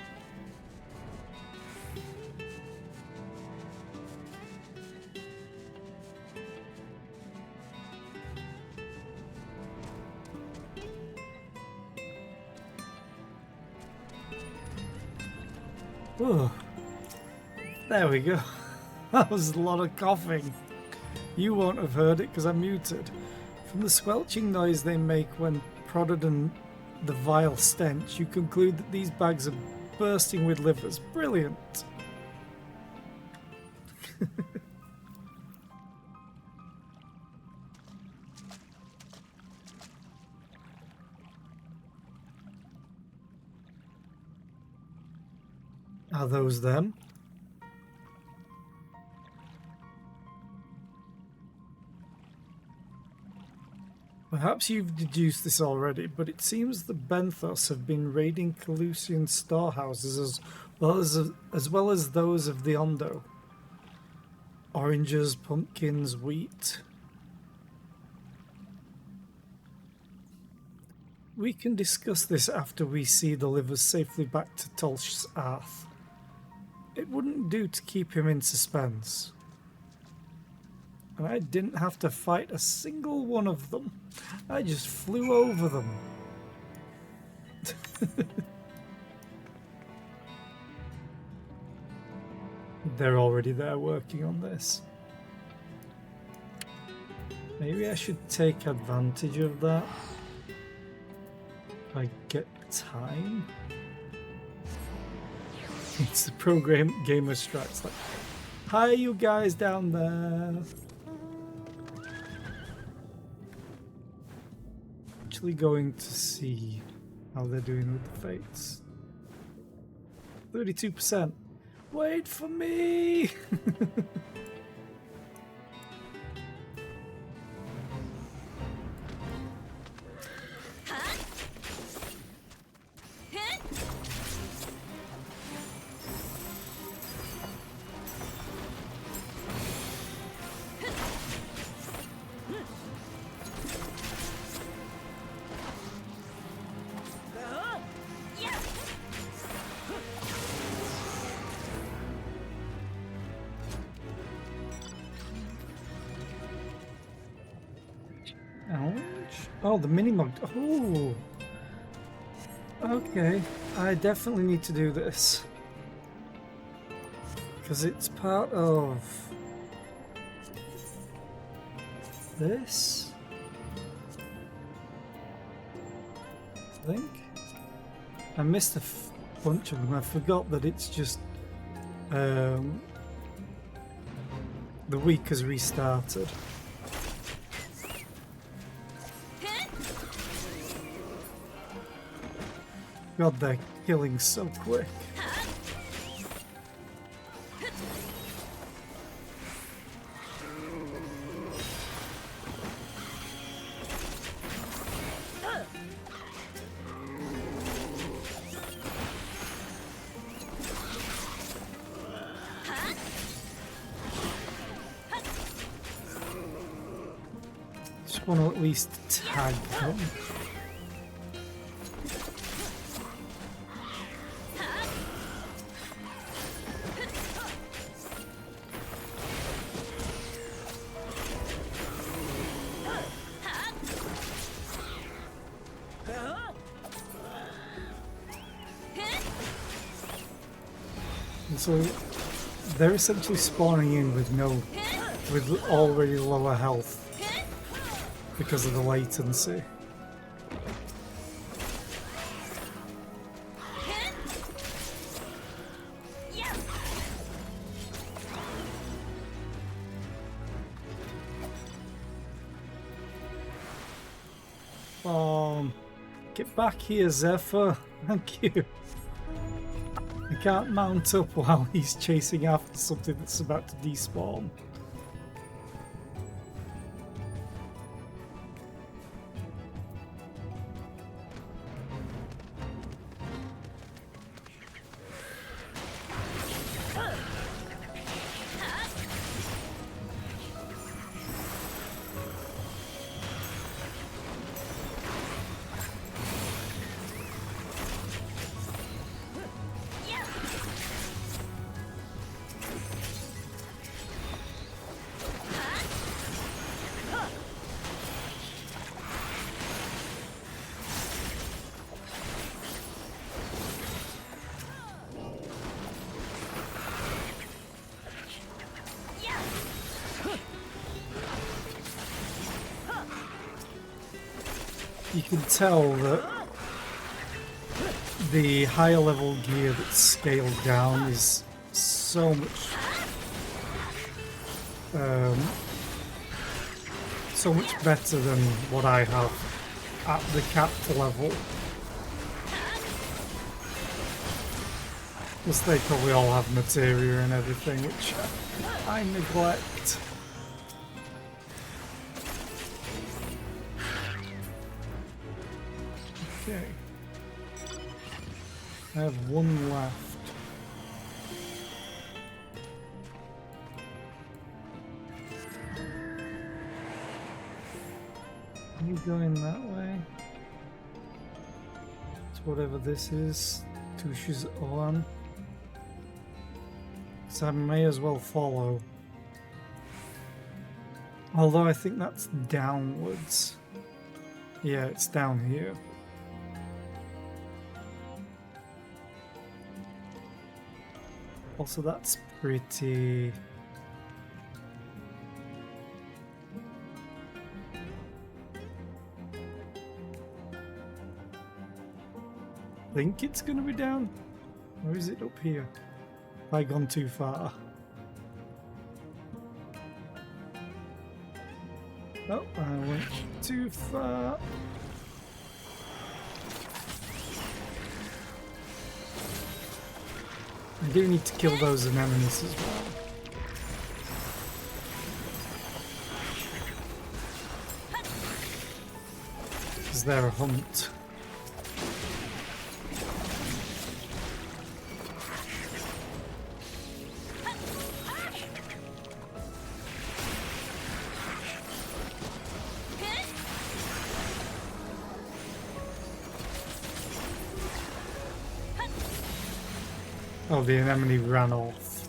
Ooh. There we go. That was a lot of coughing. You won't have heard it because I'm muted. From the squelching noise they make when prodded and the vile stench, you conclude that these bags are bursting with livers. Brilliant. Are those them? Perhaps you've deduced this already, but it seems the Benthos have been raiding Calusian storehouses as well as those of the Ondo. Oranges, pumpkins, wheat. We can discuss this after we see the livers safely back to Tolsh's Arth. It wouldn't do to keep him in suspense. And I didn't have to fight a single one of them. I just flew over them. They're already there working on this. Maybe I should take advantage of that. If I get time. It's the gamer strats. Like, hi, you guys down there. Actually going to see how they're doing with the fates. 32%. Wait for me. Oh, the mini-mod. Oh. Okay. I definitely need to do this. Because it's part of this, I think. I missed a bunch of them. I forgot that it's just the week has restarted. God, they're killing so quick. Just want to at least tag them. And so they're essentially spawning in with already lower health because of the latency. Get back here, Zephyr. Thank you. I can't mount up while he's chasing after something that's about to despawn. You can tell that the higher level gear that's scaled down is so much better than what I have at the capped level. Plus they probably all have materia and everything, which I neglect. Okay. I have one left. Are you going that way? To whatever this is. Tush's on. So I may as well follow. Although I think that's downwards. Yeah, it's down here. Also, that's pretty... I think it's gonna be down. Or is it up here? Have I gone too far? Oh, I went too far. I do need to kill those anemones as well. Because they're a hunt. Oh, the anemone ran off.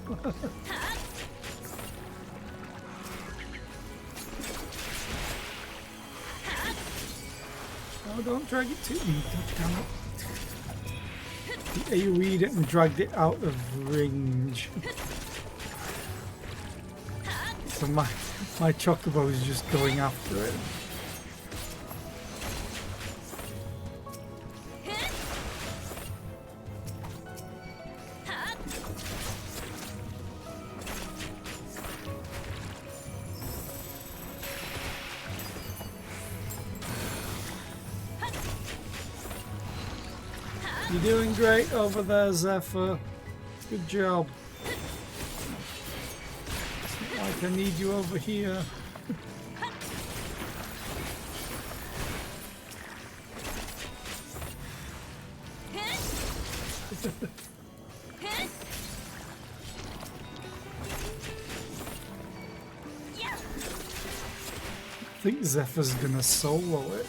don't drag it to me. God damn it. The AoE'd it and dragged it out of range. So my chocobo is just going after it. You're doing great over there, Zephyr. Good job. It's not like I need you over here. I think Zephyr's gonna solo it.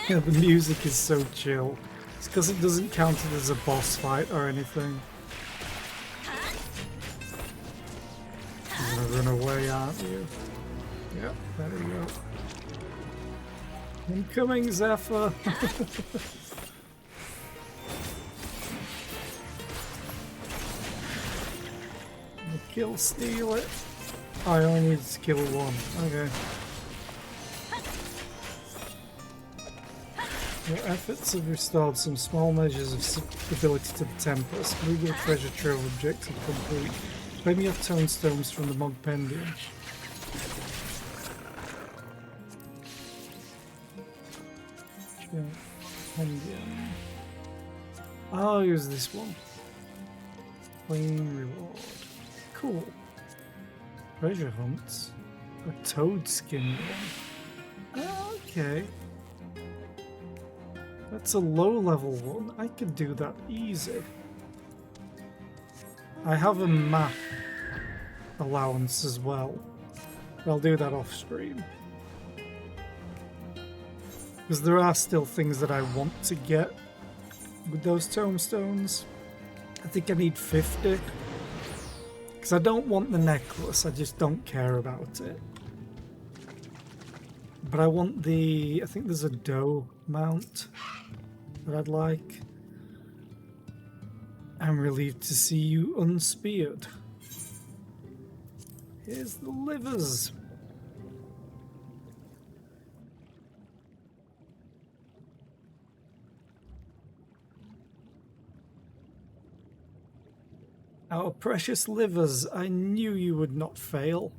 Yeah, the music is so chill. It's because it doesn't count it as a boss fight or anything. You're gonna run away, aren't you? Yep, there you go. I'm coming, Zephyr! Kill steal it. I only need to kill one. Okay. Your efforts have restored some small measures of stability to the Tempest. Legal treasure trove objective complete. Claim your tonestones from the Mogpendium. I'll use this one. Claim reward. Cool. Treasure hunts. A toad skin one. Okay. That's a low level one. I could do that easy. I have a map allowance as well. I'll do that off stream. Because there are still things that I want to get with those tombstones. I think I need 50. Because I don't want the necklace, I just don't care about it. But I want the... I think there's a doe mount that I'd like. I'm relieved to see you unspeared. Here's the livers. Our precious livers, I knew you would not fail.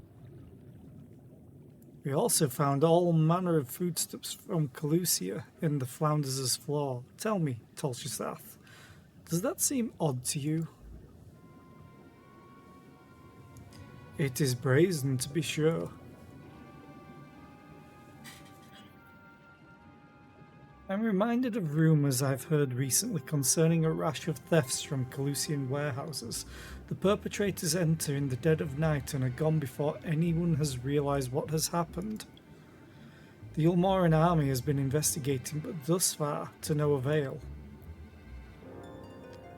We also found all manner of foodstuffs from Calusia in the Flounders' floor. Tell me, Tolshisath, does that seem odd to you? It is brazen, to be sure. I'm reminded of rumours I've heard recently concerning a rash of thefts from Calusian warehouses. The perpetrators enter in the dead of night and are gone before anyone has realised what has happened. The Ulmoran army has been investigating, but thus far to no avail.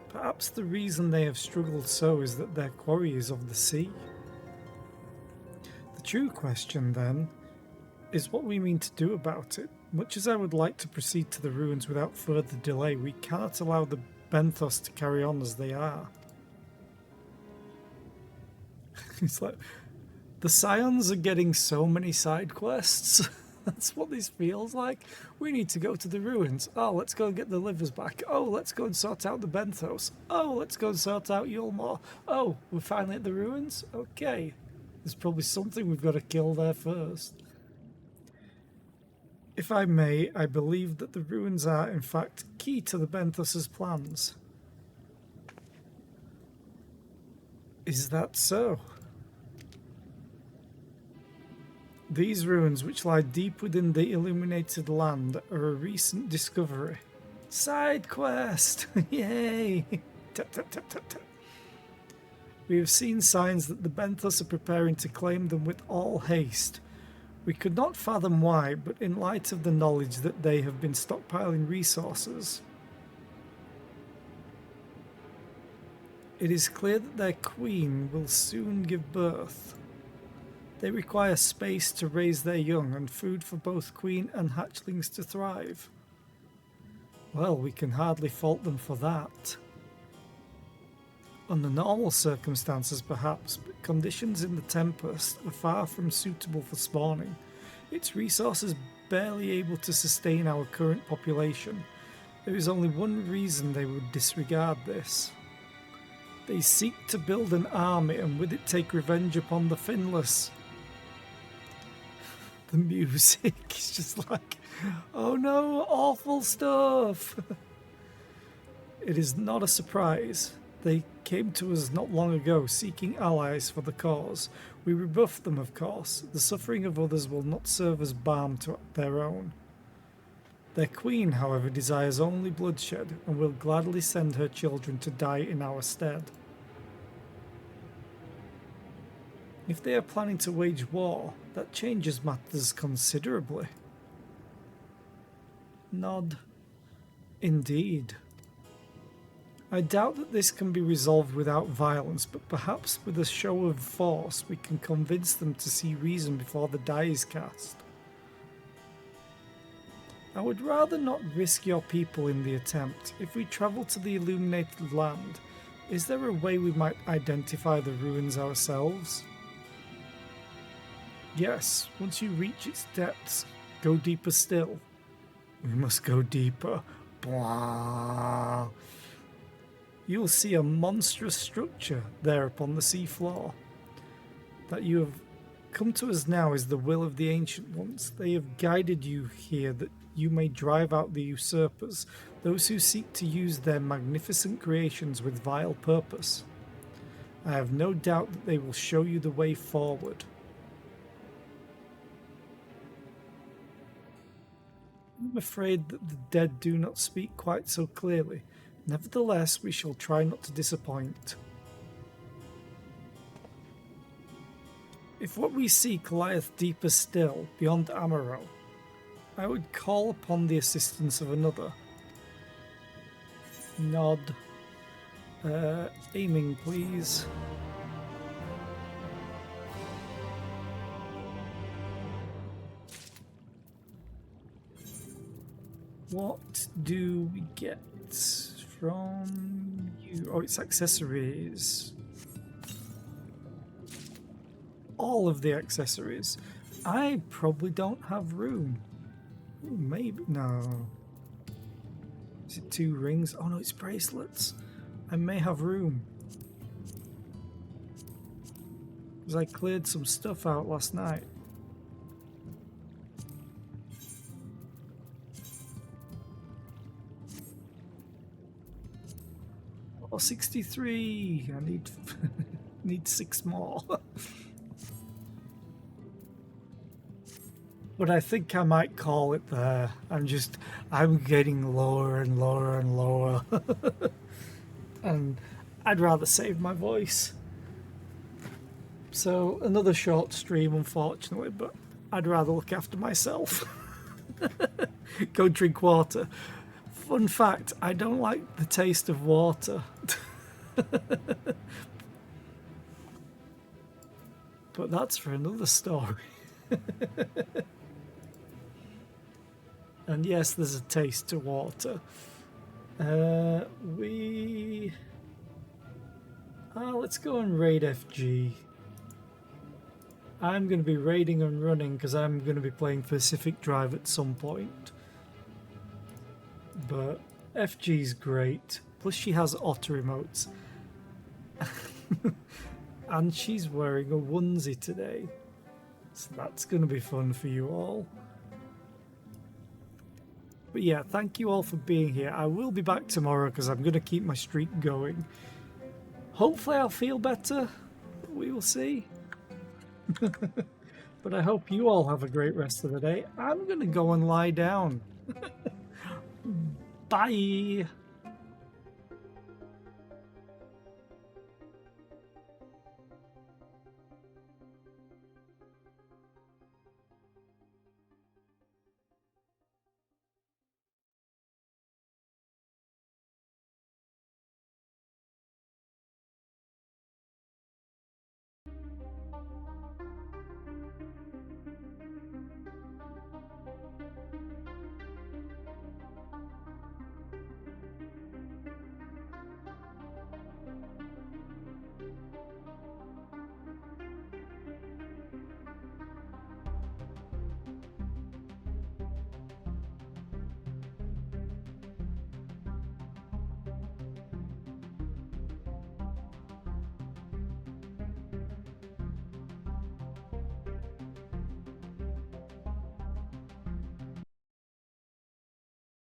Perhaps the reason they have struggled so is that their quarry is of the sea. The true question, then, is what we mean to do about it. Much as I would like to proceed to the ruins without further delay, we cannot allow the Benthos to carry on as they are. It's like, the Scions are getting so many side quests. That's what this feels like. We need to go to the ruins. Oh, let's go and get the livers back. Oh, let's go and sort out the Benthos. Oh, let's go and sort out Yulmore. Oh, we're finally at the ruins? Okay. There's probably something we've got to kill there first. If I may, I believe that the ruins are, in fact, key to the Benthos' plans. Is that so? These ruins, which lie deep within the illuminated land, are a recent discovery. Side quest! Yay! Tap, tap, tap, tap, tap. We have seen signs that the Benthos are preparing to claim them with all haste. We could not fathom why, but in light of the knowledge that they have been stockpiling resources, It is clear that their queen will soon give birth. They require space to raise their young and food for both queen and hatchlings to thrive. Well, we can hardly fault them for that. Under normal circumstances perhaps, but conditions in the Tempest are far from suitable for spawning. Its resources barely able to sustain our current population. There is only one reason they would disregard this. They seek to build an army and with it take revenge upon the Finless. The music is just like, oh no, awful stuff. It is not a surprise. They came to us not long ago seeking allies for the cause. We rebuffed them, of course. The suffering of others will not serve as balm to their own. Their queen, however, desires only bloodshed and will gladly send her children to die in our stead. If they are planning to wage war, that changes matters considerably. Nod. Indeed. I doubt that this can be resolved without violence, but perhaps with a show of force we can convince them to see reason before the die is cast. I would rather not risk your people in the attempt. If we travel to the illuminated land, is there a way we might identify the ruins ourselves? Yes, once you reach its depths, go deeper still. We must go deeper. Blah. You will see a monstrous structure there upon the sea floor. That you have come to us now is the will of the Ancient Ones. They have guided you here that you may drive out the usurpers, those who seek to use their magnificent creations with vile purpose. I have no doubt that they will show you the way forward. I'm afraid that the dead do not speak quite so clearly. Nevertheless, we shall try not to disappoint. If what we seek lieth deeper still, beyond Amaro, I would call upon the assistance of another. Nod. Aiming, please. What do we get from you? Oh, it's accessories. All of the accessories. I probably don't have room. Ooh, maybe. No. Is it 2 rings? Oh no, it's bracelets. I may have room. Because I cleared some stuff out last night. Oh, 63. I need need 6 more. But I think I might call it there. I'm getting lower and lower and lower. And I'd rather save my voice. So another short stream, unfortunately, but I'd rather look after myself. Go drink water. Fun fact, I don't like the taste of water. But that's for another story. And yes, there's a taste to water. Let's go and raid FG. I'm going to be raiding and running because I'm going to be playing Pacific Drive at some point. But FG's great. Plus she has otter emotes. And she's wearing a onesie today. So that's going to be fun for you all. But yeah, thank you all for being here. I will be back tomorrow because I'm going to keep my streak going. Hopefully I'll feel better. We will see. But I hope you all have a great rest of the day. I'm going to go and lie down. Bye.